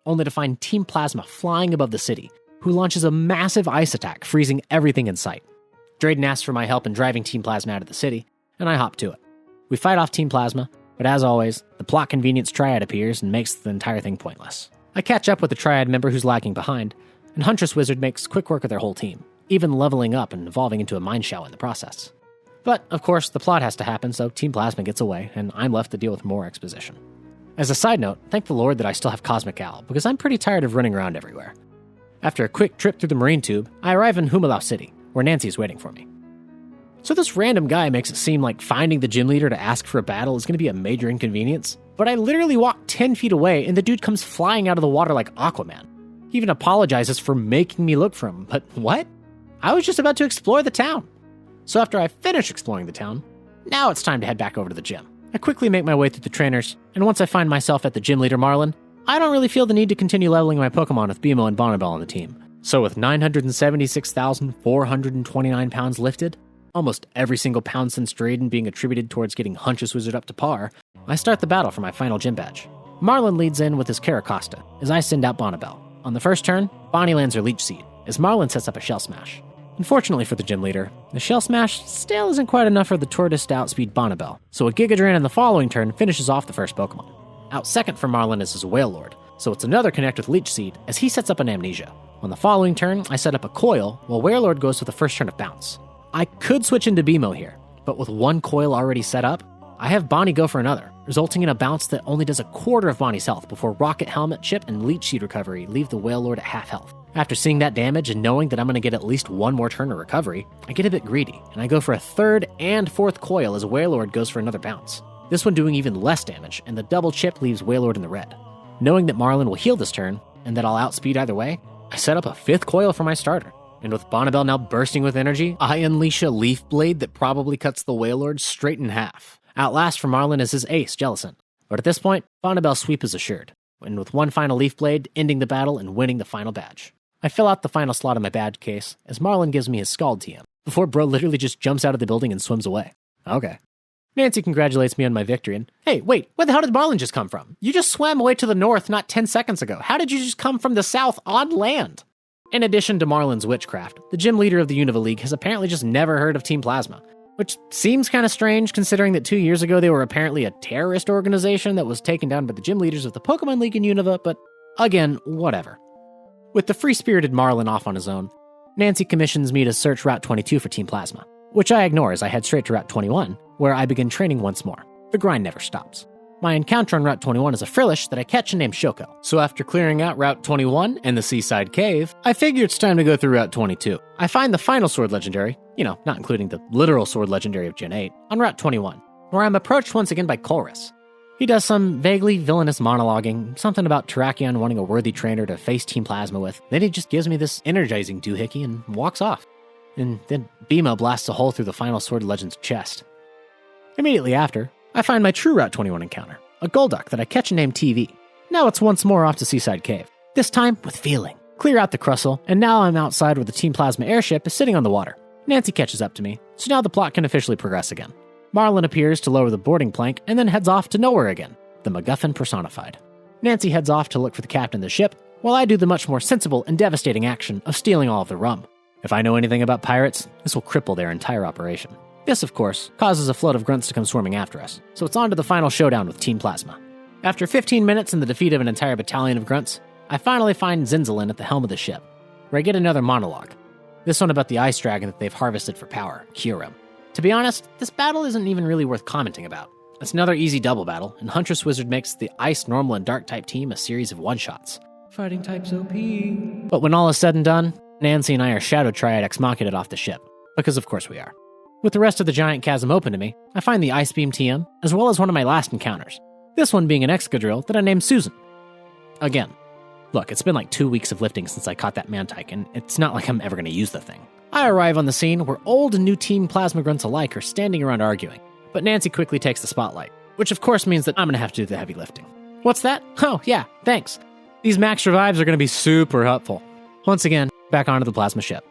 only to find Team Plasma flying above the city, who launches a massive ice attack, freezing everything in sight. Drayden asks for my help in driving Team Plasma out of the city, and I hop to it. We fight off Team Plasma, but as always, the plot convenience Triad appears and makes the entire thing pointless. I catch up with the Triad member who's lagging behind, and Huntress Wizard makes quick work of their whole team, even leveling up and evolving into a Mind Shell in the process. But, of course, the plot has to happen, so Team Plasma gets away, and I'm left to deal with more exposition. As a side note, thank the Lord that I still have Cosmic Owl, because I'm pretty tired of running around everywhere. After a quick trip through the Marine Tube, I arrive in Humalau City, where Nancy's waiting for me. So this random guy makes it seem like finding the gym leader to ask for a battle is going to be a major inconvenience, but I literally walk 10 feet away and the dude comes flying out of the water like Aquaman. He even apologizes for making me look for him, but what? I was just about to explore the town. So after I finish exploring the town, now it's time to head back over to the gym. I quickly make my way through the trainers, and once I find myself at the gym leader Marlin, I don't really feel the need to continue leveling my Pokemon with BMO and Bonnibel on the team. So with 976,429 pounds lifted, almost every single pound since Drayden being attributed towards getting Huntress Wizard up to par, I start the battle for my final gym badge. Marlin leads in with his Caracosta, as I send out Bonnibel. On the first turn, Bonnie lands her Leech Seed, as Marlin sets up a Shell Smash. Unfortunately for the gym leader, the Shell Smash still isn't quite enough for the Tortoise to outspeed Bonnibel, so a Giga Drain in the following turn finishes off the first Pokemon. Out second for Marlin is his Wailord, so it's another Connect with Leech Seed, as he sets up an Amnesia. On the following turn, I set up a Coil, while Wailord goes with the first turn of Bounce. I could switch into BMO here, but with one Coil already set up, I have Bonnie go for another, resulting in a bounce that only does a quarter of Bonnie's health before Rocket Helmet Chip and Leech Seed recovery leave the Wailord at half health. After seeing that damage and knowing that I'm going to get at least one more turn of recovery, I get a bit greedy, and I go for a third and fourth coil as Wailord goes for another bounce. This one doing even less damage, and the double chip leaves Wailord in the red. Knowing that Marlin will heal this turn, and that I'll outspeed either way, I set up a fifth coil for my starter. And with Bonnibel now bursting with energy, I unleash a Leaf Blade that probably cuts the Wailord straight in half. Outlast for Marlin is his ace, Jellison. But at this point, Bonnibel's sweep is assured, and with one final Leaf Blade, ending the battle and winning the final badge. I fill out the final slot in my badge case as Marlin gives me his Scald TM, before bro literally just jumps out of the building and swims away. Okay. Nancy congratulates me on my victory and, hey, wait, where the hell did Marlin just come from? You just swam away to the north not 10 seconds ago. How did you just come from the south on land? In addition to Marlin's witchcraft, the gym leader of the Unova League has apparently just never heard of Team Plasma, which seems kind of strange considering that 2 years ago they were apparently a terrorist organization that was taken down by the gym leaders of the Pokemon League in Unova, but again, whatever. With the free-spirited Marlin off on his own, Nancy commissions me to search Route 22 for Team Plasma, which I ignore as I head straight to Route 21, where I begin training once more. The grind never stops. My encounter on Route 21 is a Frillish that I catch and name Shoko. So after clearing out Route 21 and the Seaside Cave, I figure it's time to go through Route 22. I find the final Sword Legendary, not including the literal Sword Legendary of Gen 8, on Route 21, where I'm approached once again by Colress. He does some vaguely villainous monologuing, something about Terrakion wanting a worthy trainer to face Team Plasma with. Then he just gives me this energizing doohickey and walks off. And then Bimo blasts a hole through the final Sword Legend's chest. Immediately after, I find my true Route 21 encounter, a Golduck that I catch and name TV. Now it's once more off to Seaside Cave, this time with feeling. Clear out the Crustle, and now I'm outside where the Team Plasma airship is sitting on the water. Nancy catches up to me, so now the plot can officially progress again. Marlin appears to lower the boarding plank and then heads off to nowhere again, the MacGuffin personified. Nancy heads off to look for the captain of the ship, while I do the much more sensible and devastating action of stealing all of the rum. If I know anything about pirates, this will cripple their entire operation. This, of course, causes a flood of grunts to come swarming after us, so it's on to the final showdown with Team Plasma. After 15 minutes and the defeat of an entire battalion of grunts, I finally find Zinzalin at the helm of the ship, where I get another monologue. This one about the ice dragon that they've harvested for power, Kyurem. To be honest, this battle isn't even really worth commenting about. It's another easy double battle, and Huntress Wizard makes the Ice, Normal, and Dark type team a series of one-shots. Fighting types OP. But when all is said and done, Nancy and I are Shadow Triad Ex Machina off the ship, because of course we are. With the rest of the giant chasm open to me, I find the Ice Beam TM, as well as one of my last encounters, this one being an Excadrill that I named Susan. Again, look, it's been like 2 weeks of lifting since I caught that Mantike, and it's not like I'm ever going to use the thing. I arrive on the scene where old and new Team Plasma grunts alike are standing around arguing, but Nancy quickly takes the spotlight, which of course means that I'm going to have to do the heavy lifting. What's that? Oh, yeah, thanks. These max revives are going to be super helpful. Once again, back onto the Plasma ship.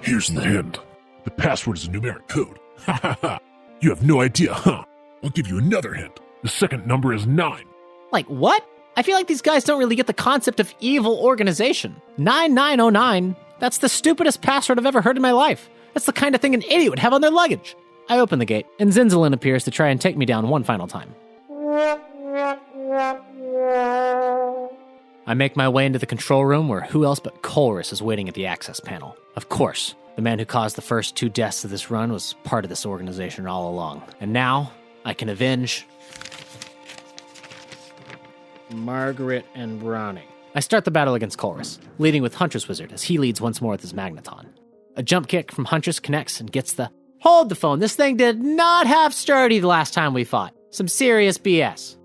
Here's the hint. The password is a numeric code. Ha ha ha. You have no idea, huh? I'll give you another hint. The second number is 9. Like, what? I feel like these guys don't really get the concept of evil organization. 9909. That's the stupidest password I've ever heard in my life. That's the kind of thing an idiot would have on their luggage. I open the gate, and Zinzalin appears to try and take me down one final time. I make my way into the control room where who else but Colress is waiting at the access panel. Of course, the man who caused the first 2 deaths of this run was part of this organization all along. And now, I can avenge Margaret and Brownie. I start the battle against Colress, leading with Huntress Wizard as he leads once more with his Magneton. A jump kick from Huntress connects and gets the, hold the phone, this thing did not have sturdy the last time we fought. Some serious BS.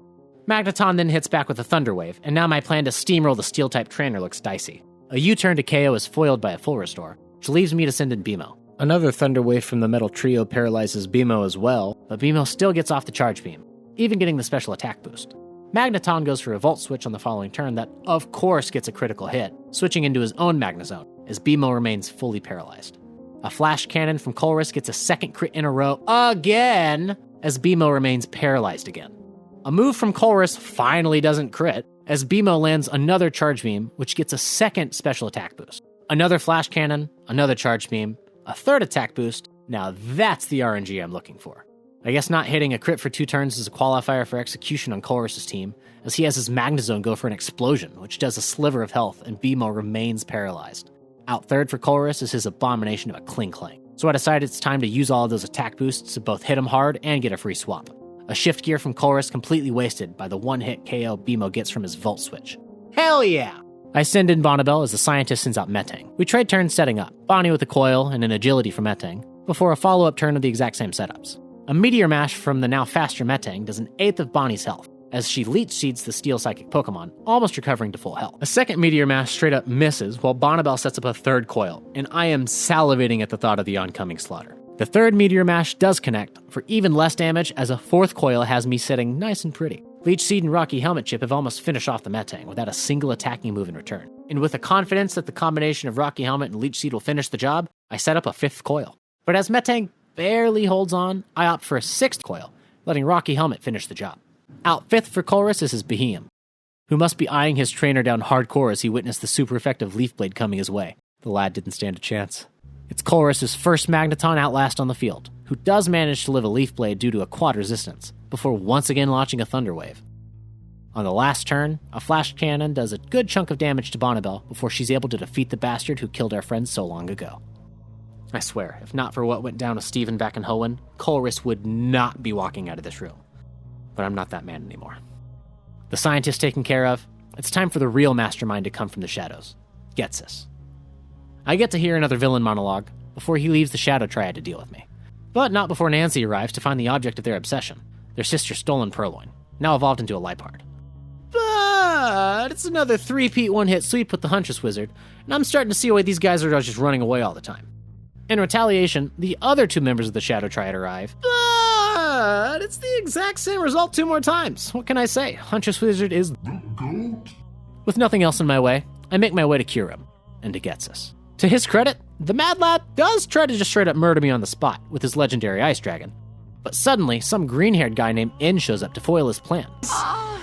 Magneton then hits back with a Thunder Wave, and now my plan to steamroll the Steel-type trainer looks dicey. A U-turn to KO is foiled by a full restore, which leaves me to send in Bimo. Another Thunder Wave from the Metal Trio paralyzes Bimo as well, but Bimo still gets off the Charge Beam, even getting the special attack boost. Magneton goes for a Volt Switch on the following turn that, of course, gets a critical hit, switching into his own Magnezone, as Bimo remains fully paralyzed. A Flash Cannon from Colress gets a second crit in a row again, as Bimo remains paralyzed again. A move from Colress finally doesn't crit, as Bimo lands another Charge Beam, which gets a second special attack boost. Another Flash Cannon, another Charge Beam, a third attack boost. Now that's the RNG I'm looking for. I guess not hitting a crit for 2 turns is a qualifier for execution on Colress's team, as he has his Magnezone go for an explosion, which does a sliver of health, and Bimo remains paralyzed. Out third for Colress is his abomination of a Kling Klang. So I decided it's time to use all of those attack boosts to both hit him hard and get a free swap. A shift gear from Colress completely wasted by the one-hit KO Bimo gets from his Volt Switch. Hell yeah! I send in Bonnibel as the scientist sends out Metang. We trade turns setting up, Bonnie with a coil and an agility for Metang, before a follow-up turn of the exact same setups. A Meteor Mash from the now faster Metang does an eighth of Bonnie's health, as she Leech Seeds the Steel Psychic Pokemon, almost recovering to full health. A second Meteor Mash straight up misses, while Bonnibel sets up a third coil, and I am salivating at the thought of the oncoming slaughter. The third Meteor Mash does connect, for even less damage, as a fourth coil has me sitting nice and pretty. Leech Seed and Rocky Helmet Chip have almost finished off the Metang without a single attacking move in return. And with the confidence that the combination of Rocky Helmet and Leech Seed will finish the job, I set up a fifth coil. But as Metang barely holds on, I opt for a sixth coil, letting Rocky Helmet finish the job. Out fifth for Colress is his Behemoth, who must be eyeing his trainer down hardcore as he witnessed the super effective Leaf Blade coming his way. The lad didn't stand a chance. It's Colress's first Magneton Outlast on the field, who does manage to live a Leaf Blade due to a quad resistance, before once again launching a Thunder Wave. On the last turn, a Flash Cannon does a good chunk of damage to Bonnibel before she's able to defeat the bastard who killed our friends so long ago. I swear, if not for what went down with Steven back in Hoenn, Colress would not be walking out of this room. But I'm not that man anymore. The scientist taken care of, it's time for the real mastermind to come from the shadows, Ghetsis. I get to hear another villain monologue before he leaves the Shadow Triad to deal with me. But not before Nancy arrives to find the object of their obsession, their sister's stolen Purloin, now evolved into a Liepard. But it's another 3-peat one-hit sweep with the Huntress Wizard, and I'm starting to see why these guys are just running away all the time. In retaliation, the other two members of the Shadow Triad arrive, but it's the exact same result 2 more times. What can I say? Huntress Wizard is the GOAT. With nothing else in my way, I make my way to Kyurem and to Ghetsis. To his credit, the Mad Lad does try to just straight up murder me on the spot with his legendary Ice Dragon. But suddenly, some green-haired guy named N shows up to foil his plan.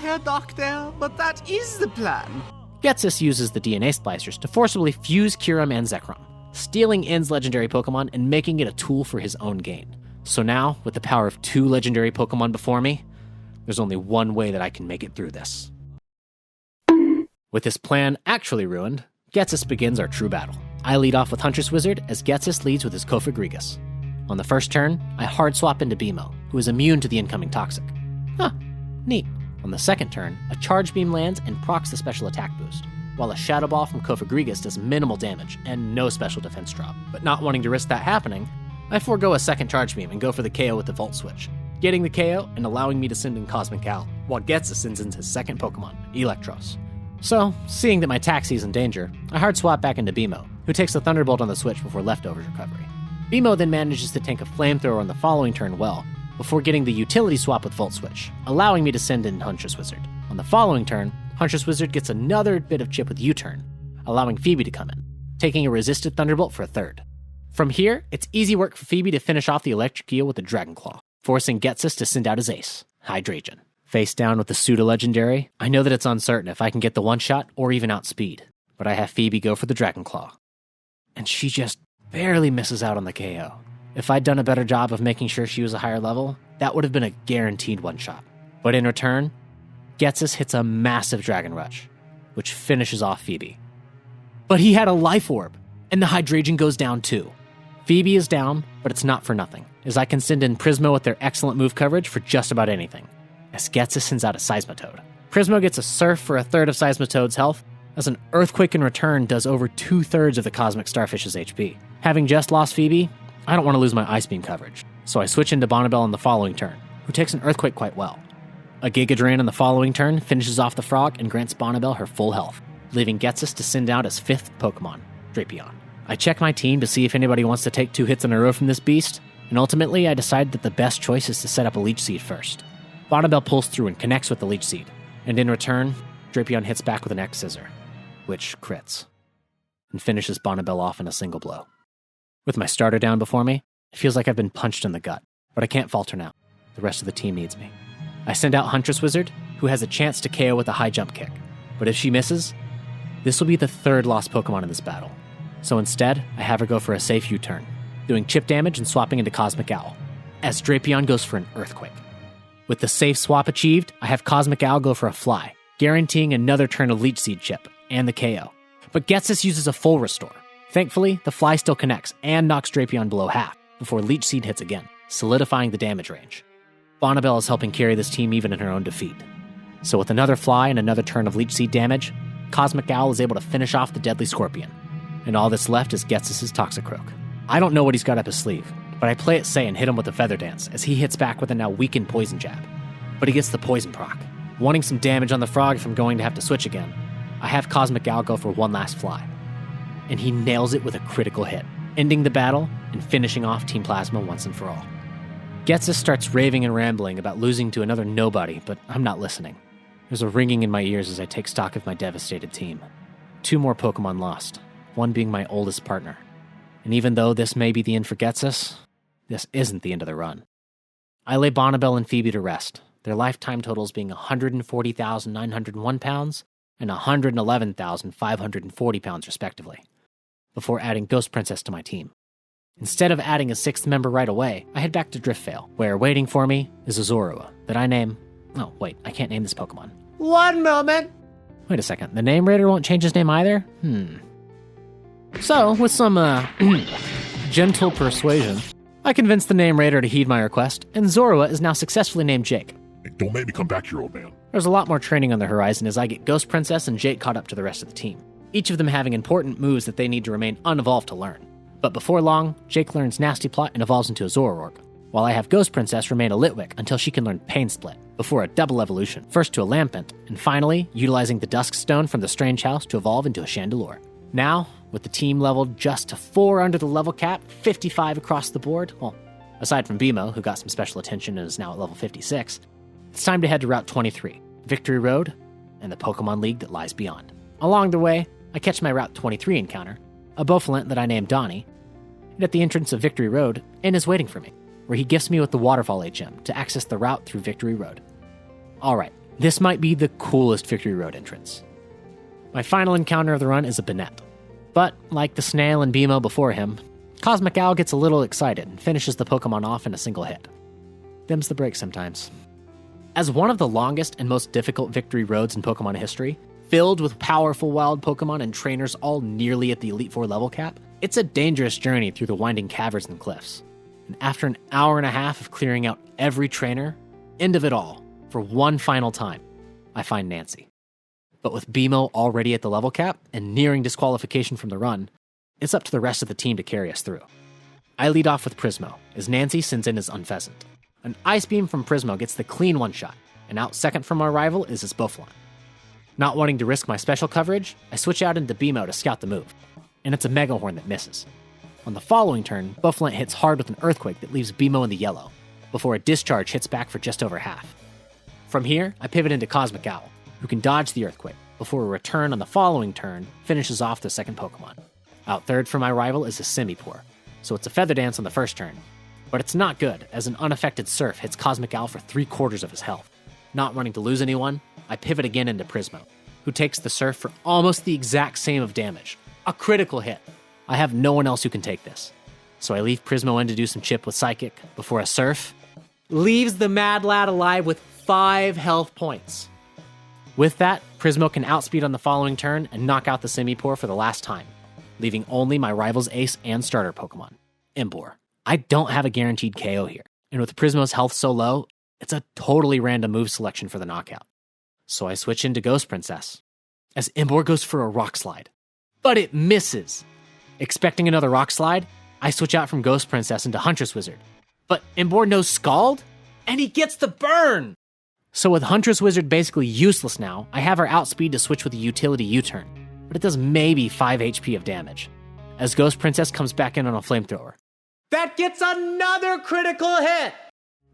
Herr Doctor, but that is the plan. Ghetsis uses the DNA splicers to forcibly fuse Kyurem and Zekrom, stealing N's legendary Pokemon and making it a tool for his own gain. So now, with the power of 2 legendary Pokemon before me, there's only one way that I can make it through this. With his plan actually ruined, Ghetsis begins our true battle. I lead off with Huntress Wizard as Ghetsis leads with his Kofagrigus. On the first turn, I hard swap into Beamo, who is immune to the incoming Toxic. Huh, neat. On the second turn, a Charge Beam lands and procs the special attack boost, while a Shadow Ball from Kofagrigus does minimal damage and no special defense drop. But not wanting to risk that happening, I forego a second Charge Beam and go for the KO with the Volt Switch, getting the KO and allowing me to send in Cosmic Owl, while Ghetsis sends in his second Pokemon, Electros. So, seeing that my taxi's in danger, I hard swap back into Beamo, who takes the Thunderbolt on the switch before Leftovers recovery. Beamo then manages to tank a Flamethrower on the following turn well, before getting the utility swap with Volt Switch, allowing me to send in Huntress Wizard. On the following turn, Huntress Wizard gets another bit of chip with U-turn, allowing Phoebe to come in, taking a resisted Thunderbolt for a third. From here, it's easy work for Phoebe to finish off the Electric Eel with a Dragon Claw, forcing Ghetsis to send out his ace, Hydreigon. Face down with the pseudo-legendary, I know that it's uncertain if I can get the one-shot or even outspeed, but I have Phoebe go for the Dragon Claw. And she just barely misses out on the KO. If I'd done a better job of making sure she was a higher level, that would have been a guaranteed one-shot. But in return, Ghetsis hits a massive Dragon Rush, which finishes off Phoebe. But he had a Life Orb, and the Hydreigon goes down too. Phoebe is down, but it's not for nothing, as I can send in Prismo with their excellent move coverage for just about anything, as Ghetsis sends out a Seismitoad. Prismo gets a Surf for a third of Seismitoad's health, as an Earthquake in return does over 2/3 of the Cosmic Starfish's HP. Having just lost Phoebe, I don't want to lose my Ice Beam coverage, so I switch into Bonnibel on the following turn, who takes an Earthquake quite well. A Giga Drain on the following turn finishes off the Frog and grants Bonnibel her full health, leaving Ghetsis to send out his 5th Pokemon, Drapion. I check my team to see if anybody wants to take 2 hits in a row from this beast, and ultimately I decide that the best choice is to set up a Leech Seed first. Bonnibel pulls through and connects with the Leech Seed, and in return, Drapion hits back with an X-Scissor, which crits, and finishes Bonnibel off in a single blow. With my starter down before me, it feels like I've been punched in the gut, but I can't falter now. The rest of the team needs me. I send out Huntress Wizard, who has a chance to KO with a high jump kick, but if she misses, this will be the 3rd lost Pokemon in this battle. So instead, I have her go for a safe U-turn, doing chip damage and swapping into Cosmic Owl, as Drapion goes for an Earthquake. With the safe swap achieved, I have Cosmic Owl go for a Fly, guaranteeing another turn of Leech Seed chip and the KO. But Ghetsis uses a full restore. Thankfully, the Fly still connects and knocks Drapion below half before Leech Seed hits again, solidifying the damage range. Bonnibel is helping carry this team even in her own defeat. So with another Fly and another turn of Leech Seed damage, Cosmic Owl is able to finish off the Deadly Scorpion. And all that's left is Ghetsis' Toxicroak. I don't know what he's got up his sleeve, but I play it safe and hit him with a Feather Dance as he hits back with a now weakened Poison Jab. But he gets the Poison proc. Wanting some damage on the frog if I'm going to have to switch again, I have Cosmic Owl go for one last fly. And he nails it with a critical hit, ending the battle and finishing off Team Plasma once and for all. Ghetsis starts raving and rambling about losing to another nobody, but I'm not listening. There's a ringing in my ears as I take stock of my devastated team. 2 more Pokemon lost, one being my oldest partner. And even though this may be the end for Ghetsis, this isn't the end of the run. I lay Bonnibel and Phoebe to rest, their lifetime totals being 140,901 pounds and 111,540 pounds respectively, before adding Ghost Princess to my team. Instead of adding a 6th member right away, I head back to Driftveil, where waiting for me is a Zorua that I name... Oh, wait, I can't name this Pokemon. One moment. Wait a second, the name raider won't change his name either? So, with some, gentle persuasion, I convinced the name raider to heed my request, and Zorua is now successfully named Jake. Hey, don't make me come back here, old man. There's a lot more training on the horizon as I get Ghost Princess and Jake caught up to the rest of the team, each of them having important moves that they need to remain unevolved to learn. But before long, Jake learns Nasty Plot and evolves into a Zoroark, while I have Ghost Princess remain a Litwick until she can learn Pain Split, before a double evolution, first to a Lampent, and finally, utilizing the Dusk Stone from the Strange House to evolve into a Chandelure. Now, with the team leveled just to 4 under the level cap, 55 across the board, well, aside from BMO, who got some special attention and is now at level 56, it's time to head to Route 23, Victory Road, and the Pokemon League that lies beyond. Along the way, I catch my Route 23 encounter, a Bouffalant that I named Donnie, and at the entrance of Victory Road, N is waiting for me, where he gifts me with the Waterfall HM to access the route through Victory Road. Alright, this might be the coolest Victory Road entrance. My final encounter of the run is a Banette. But, like the Snail and BMO before him, Cosmic Owl gets a little excited and finishes the Pokemon off in a single hit. Them's the break sometimes. As one of the longest and most difficult Victory Roads in Pokemon history, filled with powerful wild Pokemon and trainers all nearly at the Elite Four level cap, it's a dangerous journey through the winding caverns and cliffs. And after an hour and a half of clearing out every trainer, end of it all, for one final time, I find Nancy. But with BMO already at the level cap and nearing disqualification from the run, it's up to the rest of the team to carry us through. I lead off with Prismo, as Nancy sends in his Unpheasant. An Ice Beam from Prismo gets the clean one-shot, and out second from our rival is his Bouffalant. Not wanting to risk my special coverage, I switch out into BMO to scout the move, and it's a Mega Horn that misses. On the following turn, Bouffalant hits hard with an Earthquake that leaves BMO in the yellow, before a Discharge hits back for just over half. From here, I pivot into Cosmic Owl, who can dodge the Earthquake, before a return on the following turn finishes off the second Pokemon. Out third from my rival is a Simipour, so it's a Feather Dance on the first turn. But it's not good, as an unaffected Surf hits Cosmic Owl for 3/4 of his health. Not wanting to lose anyone, I pivot again into Prismo, who takes the Surf for almost the exact same of damage. A critical hit. I have no one else who can take this. So I leave Prismo in to do some chip with Psychic, before a Surf leaves the Mad Lad alive with 5 health points. With that, Prismo can outspeed on the following turn and knock out the Simipour for the last time, leaving only my rival's ace and starter Pokemon, Emboar. I don't have a guaranteed KO here, and with Prismo's health so low, it's a totally random move selection for the knockout. So I switch into Ghost Princess, as Emboar goes for a Rock Slide. But it misses! Expecting another Rock Slide, I switch out from Ghost Princess into Huntress Wizard. But Emboar knows Scald, and he gets the burn! So with Huntress Wizard basically useless now, I have her outspeed to switch with a utility U-turn, but it does maybe 5 HP of damage, as Ghost Princess comes back in on a Flamethrower. That gets another critical hit!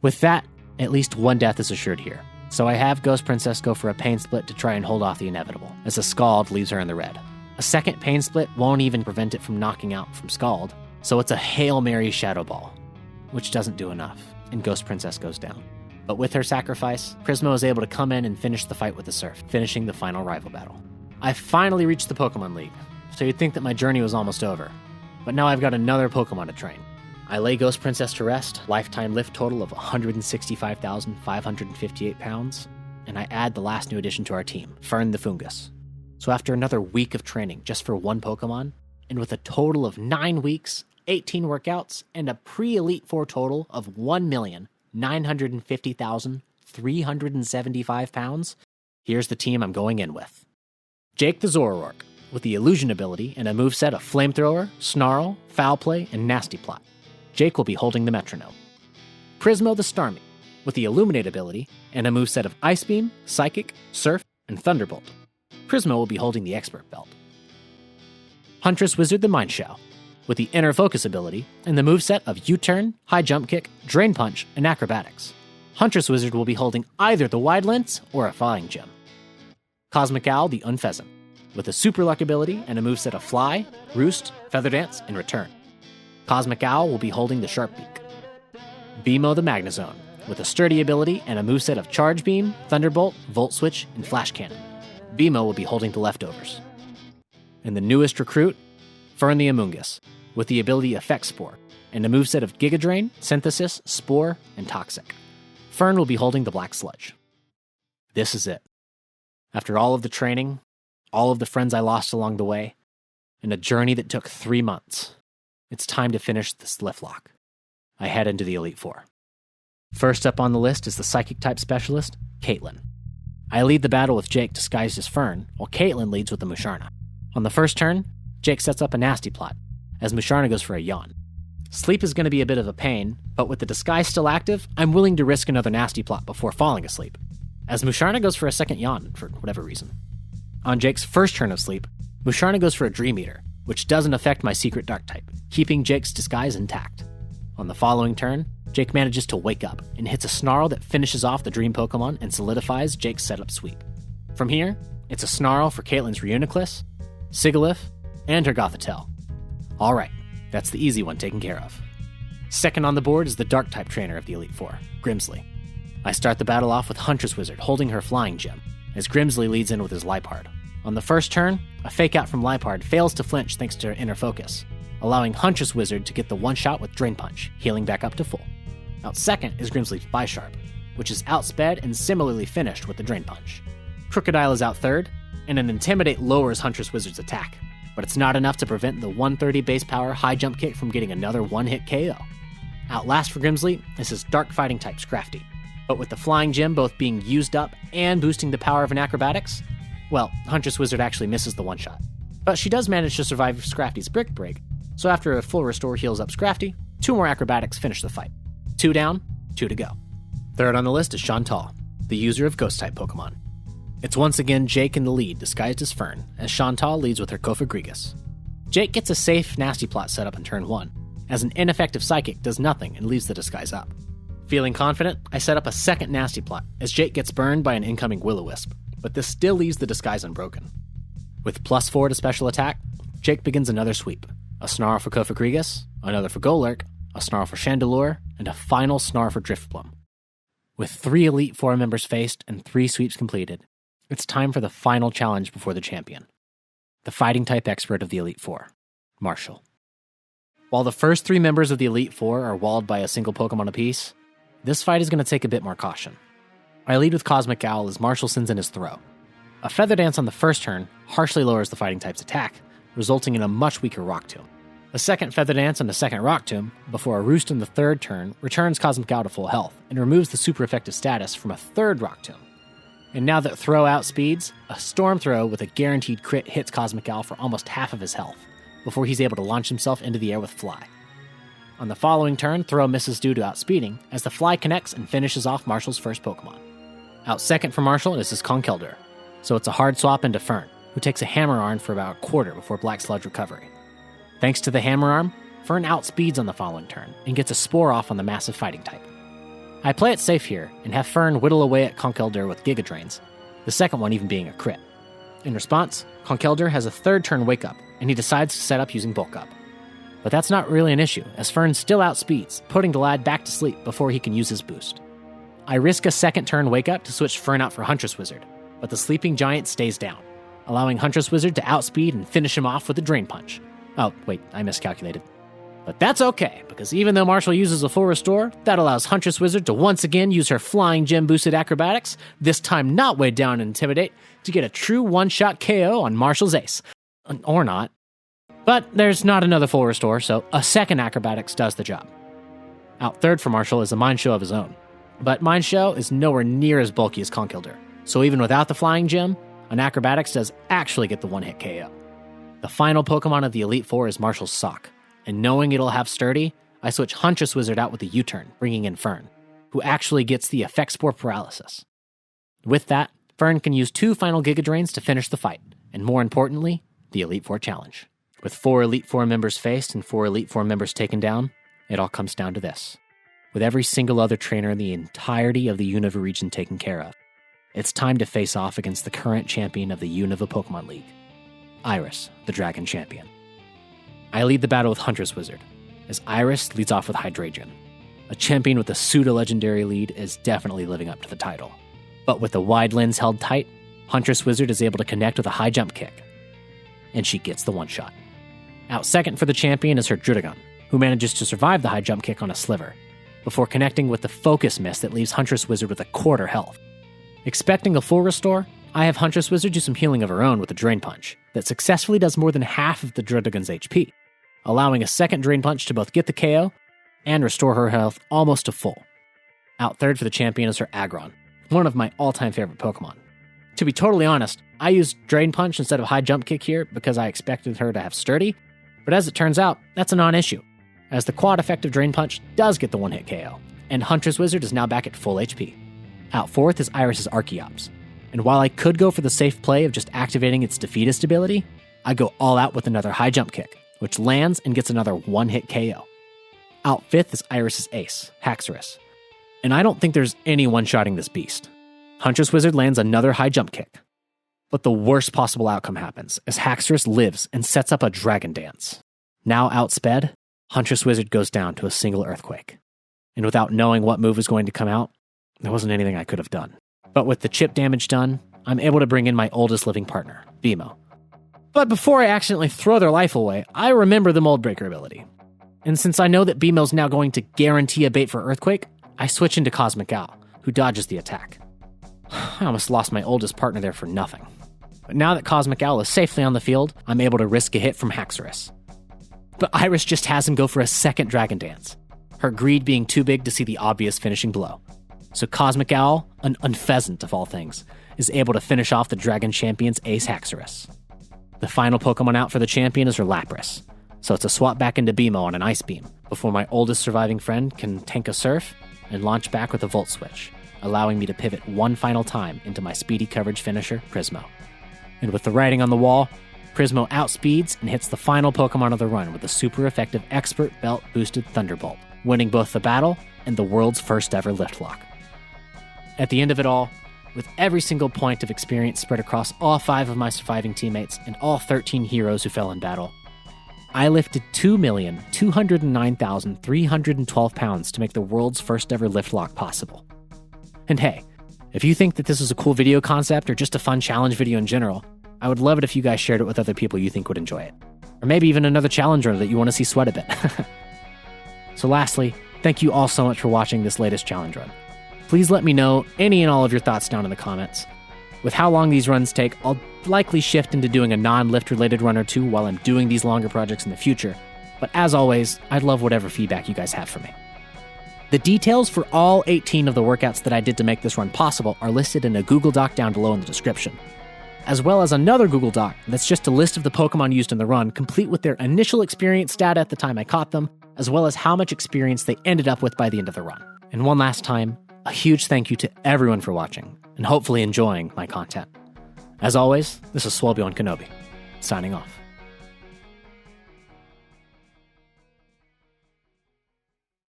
With that, at least one death is assured here, so I have Ghost Princess go for a Pain Split to try and hold off the inevitable, as a Scald leaves her in the red. A second Pain Split won't even prevent it from knocking out from Scald, so it's a Hail Mary Shadow Ball, which doesn't do enough, and Ghost Princess goes down. But with her sacrifice, Prismo is able to come in and finish the fight with the Surf, finishing the final rival battle. I finally reached the Pokemon League, so you'd think that my journey was almost over. But now I've got another Pokemon to train. I lay Ghost Princess to rest, lifetime lift total of 165,558 pounds, and I add the last new addition to our team, Fern the Fungus. So after another week of training just for one Pokemon, and with a total of 9 weeks, 18 workouts, and a pre-Elite Four total of 1,950,375 pounds, here's the team I'm going in with. Jake the Zoroark, with the Illusion ability and a moveset of Flamethrower, Snarl, Foul Play, and Nasty Plot. Jake will be holding the Metronome. Prismo the Starmie, with the Illuminate ability and a moveset of Ice Beam, Psychic, Surf, and Thunderbolt. Prismo will be holding the Expert Belt. Huntress Wizard the Mindshow, with the Inner Focus ability and the moveset of U-Turn, High Jump Kick, Drain Punch, and Acrobatics. Huntress Wizard will be holding either the Wide Lens or a Flying Gem. Cosmic Owl the Unpheasant, with a Super Luck ability and a moveset of Fly, Roost, Feather Dance, and Return. Cosmic Owl will be holding the Sharp Beak. Beamo the Magnezone, with a Sturdy ability and a moveset of Charge Beam, Thunderbolt, Volt Switch, and Flash Cannon. Beamo will be holding the Leftovers. And the newest recruit, Fern the Amoonguss, with the ability Effect Spore, and a moveset of Giga Drain, Synthesis, Spore, and Toxic. Fern will be holding the Black Sludge. This is it. After all of the training, all of the friends I lost along the way, and a journey that took 3 months, it's time to finish this Liftlocke. I head into the Elite Four. First up on the list is the Psychic-type specialist, Caitlyn. I lead the battle with Jake disguised as Fern, while Caitlyn leads with the Musharna. On the first turn, Jake sets up a Nasty Plot, as Musharna goes for a Yawn. Sleep is going to be a bit of a pain, but with the disguise still active, I'm willing to risk another Nasty Plot before falling asleep, as Musharna goes for a second Yawn, for whatever reason. On Jake's first turn of sleep, Musharna goes for a Dream Eater, which doesn't affect my secret Dark type, keeping Jake's disguise intact. On the following turn, Jake manages to wake up and hits a Snarl that finishes off the Dream Pokemon and solidifies Jake's setup sweep. From here, it's a Snarl for Caitlyn's Reuniclus, Sigilyph, and her Gothitelle. Alright, that's the easy one taken care of. Second on the board is the Dark-type trainer of the Elite Four, Grimsley. I start the battle off with Huntress Wizard holding her Flying Gem, as Grimsley leads in with his Liepard. On the first turn, a Fake Out from Liepard fails to flinch thanks to her Inner Focus, allowing Huntress Wizard to get the one-shot with Drain Punch, healing back up to full. Out second is Grimsley's Bisharp, which is outsped and similarly finished with the Drain Punch. Crocodile is out third, and an Intimidate lowers Huntress Wizard's attack, but it's not enough to prevent the 130 base power High Jump Kick from getting another one-hit KO. Out last for Grimsley is his Dark Fighting type Scrafty, but with the Flying Gem both being used up and boosting the power of an Acrobatics, well, Huntress Wizard actually misses the one-shot. But she does manage to survive Scrafty's Brick Break, so after a full restore heals up Scrafty, 2 more Acrobatics finish the fight. 2 down, 2 to go. Third on the list is Chantal, the user of Ghost-type Pokemon. It's once again Jake in the lead, disguised as Fern, as Chantal leads with her Kofagrigus. Jake gets a safe Nasty Plot set up in turn 1, as an ineffective Psychic does nothing and leaves the disguise up. Feeling confident, I set up a second Nasty Plot, as Jake gets burned by an incoming Will-O-Wisp, but this still leaves the disguise unbroken. With +4 to special attack, Jake begins another sweep. A Snarl for Kofagrigus, another for Golurk, a Snarl for Chandelure, and a final Snarl for Driftbloom. With 3 Elite Four members faced and 3 sweeps completed, it's time for the final challenge before the champion. The Fighting-type expert of the Elite Four, Marshall. While the first 3 members of the Elite Four are walled by a single Pokemon apiece, this fight is going to take a bit more caution. I lead with Cosmic Owl as Marshall sends in his throw. A Feather Dance on the first turn harshly lowers the Fighting-type's attack, resulting in a much weaker Rock Tomb. A second Feather Dance and a second Rock Tomb, before a Roost in the third turn, returns Cosmic Owl to full health and removes the super effective status from a third Rock Tomb. And now that Throw outspeeds, a Storm Throw with a guaranteed crit hits Cosmic Owl for almost half of his health, before he's able to launch himself into the air with Fly. On the following turn, Throw misses due to outspeeding, as the Fly connects and finishes off Marshall's first Pokemon. Out second for Marshall is his Conkeldurr, so it's a hard swap into Fern, who takes a Hammer Arm for about a quarter before Black Sludge recovery. Thanks to the Hammer Arm, Fern outspeeds on the following turn, and gets a Spore off on the massive Fighting type. I play it safe here, and have Fern whittle away at Conkeldurr with Giga Drains, the second one even being a crit. In response, Conkeldurr has a third turn Wake Up, and he decides to set up using Bulk Up. But that's not really an issue, as Fern still outspeeds, putting the lad back to sleep before he can use his boost. I risk a second turn Wake Up to switch Fern out for Huntress Wizard, but the sleeping giant stays down, allowing Huntress Wizard to outspeed and finish him off with a Drain Punch. Oh, wait, I miscalculated. But that's okay, because even though Marshall uses a full restore, that allows Huntress Wizard to once again use her Flying Gem boosted Acrobatics, this time not weighed down and Intimidate, to get a true one-shot KO on Marshall's ace. Or not. But there's not another full restore, so a second Acrobatics does the job. Out third for Marshall is a Mind Show of his own. But Mind Show is nowhere near as bulky as Conkeldurr, so even without the Flying Gem, On acrobatics, does actually get the one-hit KO. The final Pokemon of the Elite Four is Marshall's Sock, and knowing it'll have Sturdy, I switch Huntress Wizard out with a U-turn, bringing in Fern, who actually gets the Effect Spore Paralysis. With that, Fern can use 2 final Giga Drains to finish the fight, and more importantly, the Elite Four challenge. With 4 Elite Four members faced and 4 Elite Four members taken down, it all comes down to this. With every single other trainer in the entirety of the Unova region taken care of, it's time to face off against the current champion of the Unova Pokemon League, Iris, the Dragon Champion. I lead the battle with Huntress Wizard, as Iris leads off with Hydreigon. A champion with a pseudo-legendary lead is definitely living up to the title. But with the wide lens held tight, Huntress Wizard is able to connect with a high jump kick, and she gets the one-shot. Out second for the champion is her Druddigon, who manages to survive the high jump kick on a sliver, before connecting with the focus miss that leaves Huntress Wizard with a quarter health. Expecting a full restore, I have Huntress Wizard do some healing of her own with a Drain Punch that successfully does more than half of the Druddigon's HP, allowing a second Drain Punch to both get the KO and restore her health almost to full. Out third for the champion is her Aggron, one of my all-time favorite Pokemon. To be totally honest, I used Drain Punch instead of High Jump Kick here because I expected her to have Sturdy, but as it turns out, that's a non-issue, as the quad effective Drain Punch does get the one-hit KO, and Huntress Wizard is now back at full HP. Out fourth is Iris's Archeops, and while I could go for the safe play of just activating its Defeatist ability, I go all out with another High Jump Kick, which lands and gets another one-hit KO. Out fifth is Iris's ace, Haxorus, and I don't think there's any one-shotting this beast. Huntress Wizard lands another High Jump Kick, but the worst possible outcome happens as Haxorus lives and sets up a Dragon Dance. Now outsped, Huntress Wizard goes down to a single Earthquake, and without knowing what move was going to come out, there wasn't anything I could have done. But with the chip damage done, I'm able to bring in my oldest living partner, Beemo. But before I accidentally throw their life away, I remember the Mold Breaker ability. And since I know that Beemo's now going to guarantee a bait for Earthquake, I switch into Cosmic Owl, who dodges the attack. I almost lost my oldest partner there for nothing. But now that Cosmic Owl is safely on the field, I'm able to risk a hit from Haxorus. But Iris just has him go for a second Dragon Dance, her greed being too big to see the obvious finishing blow. So Cosmic Owl, an unpheasant of all things, is able to finish off the Dragon Champion's ace Haxorus. The final Pokemon out for the champion is her Lapras, so it's a swap back into Beemo on an Ice Beam, before my oldest surviving friend can tank a Surf and launch back with a Volt Switch, allowing me to pivot one final time into my speedy coverage finisher, Prismo. And with the writing on the wall, Prismo outspeeds and hits the final Pokemon of the run with a super effective Expert Belt boosted Thunderbolt, winning both the battle and the world's first ever Liftlocke. At the end of it all, with every single point of experience spread across all 5 of my surviving teammates and all 13 heroes who fell in battle, I lifted 2,209,312 pounds to make the world's first ever Liftlocke possible. And hey, if you think that this is a cool video concept or just a fun challenge video in general, I would love it if you guys shared it with other people you think would enjoy it. Or maybe even another challenge runner that you want to see sweat a bit. So lastly, thank you all so much for watching this latest challenge run. Please let me know any and all of your thoughts down in the comments. With how long these runs take, I'll likely shift into doing a non-lift related run or two while I'm doing these longer projects in the future. But as always, I'd love whatever feedback you guys have for me. The details for all 18 of the workouts that I did to make this run possible are listed in a Google Doc down below in the description, as well as another Google Doc that's just a list of the Pokemon used in the run, complete with their initial experience data at the time I caught them, as well as how much experience they ended up with by the end of the run. And one last time, a huge thank you to everyone for watching, and hopefully enjoying my content. As always, this is Swolbi on Kenobi, signing off.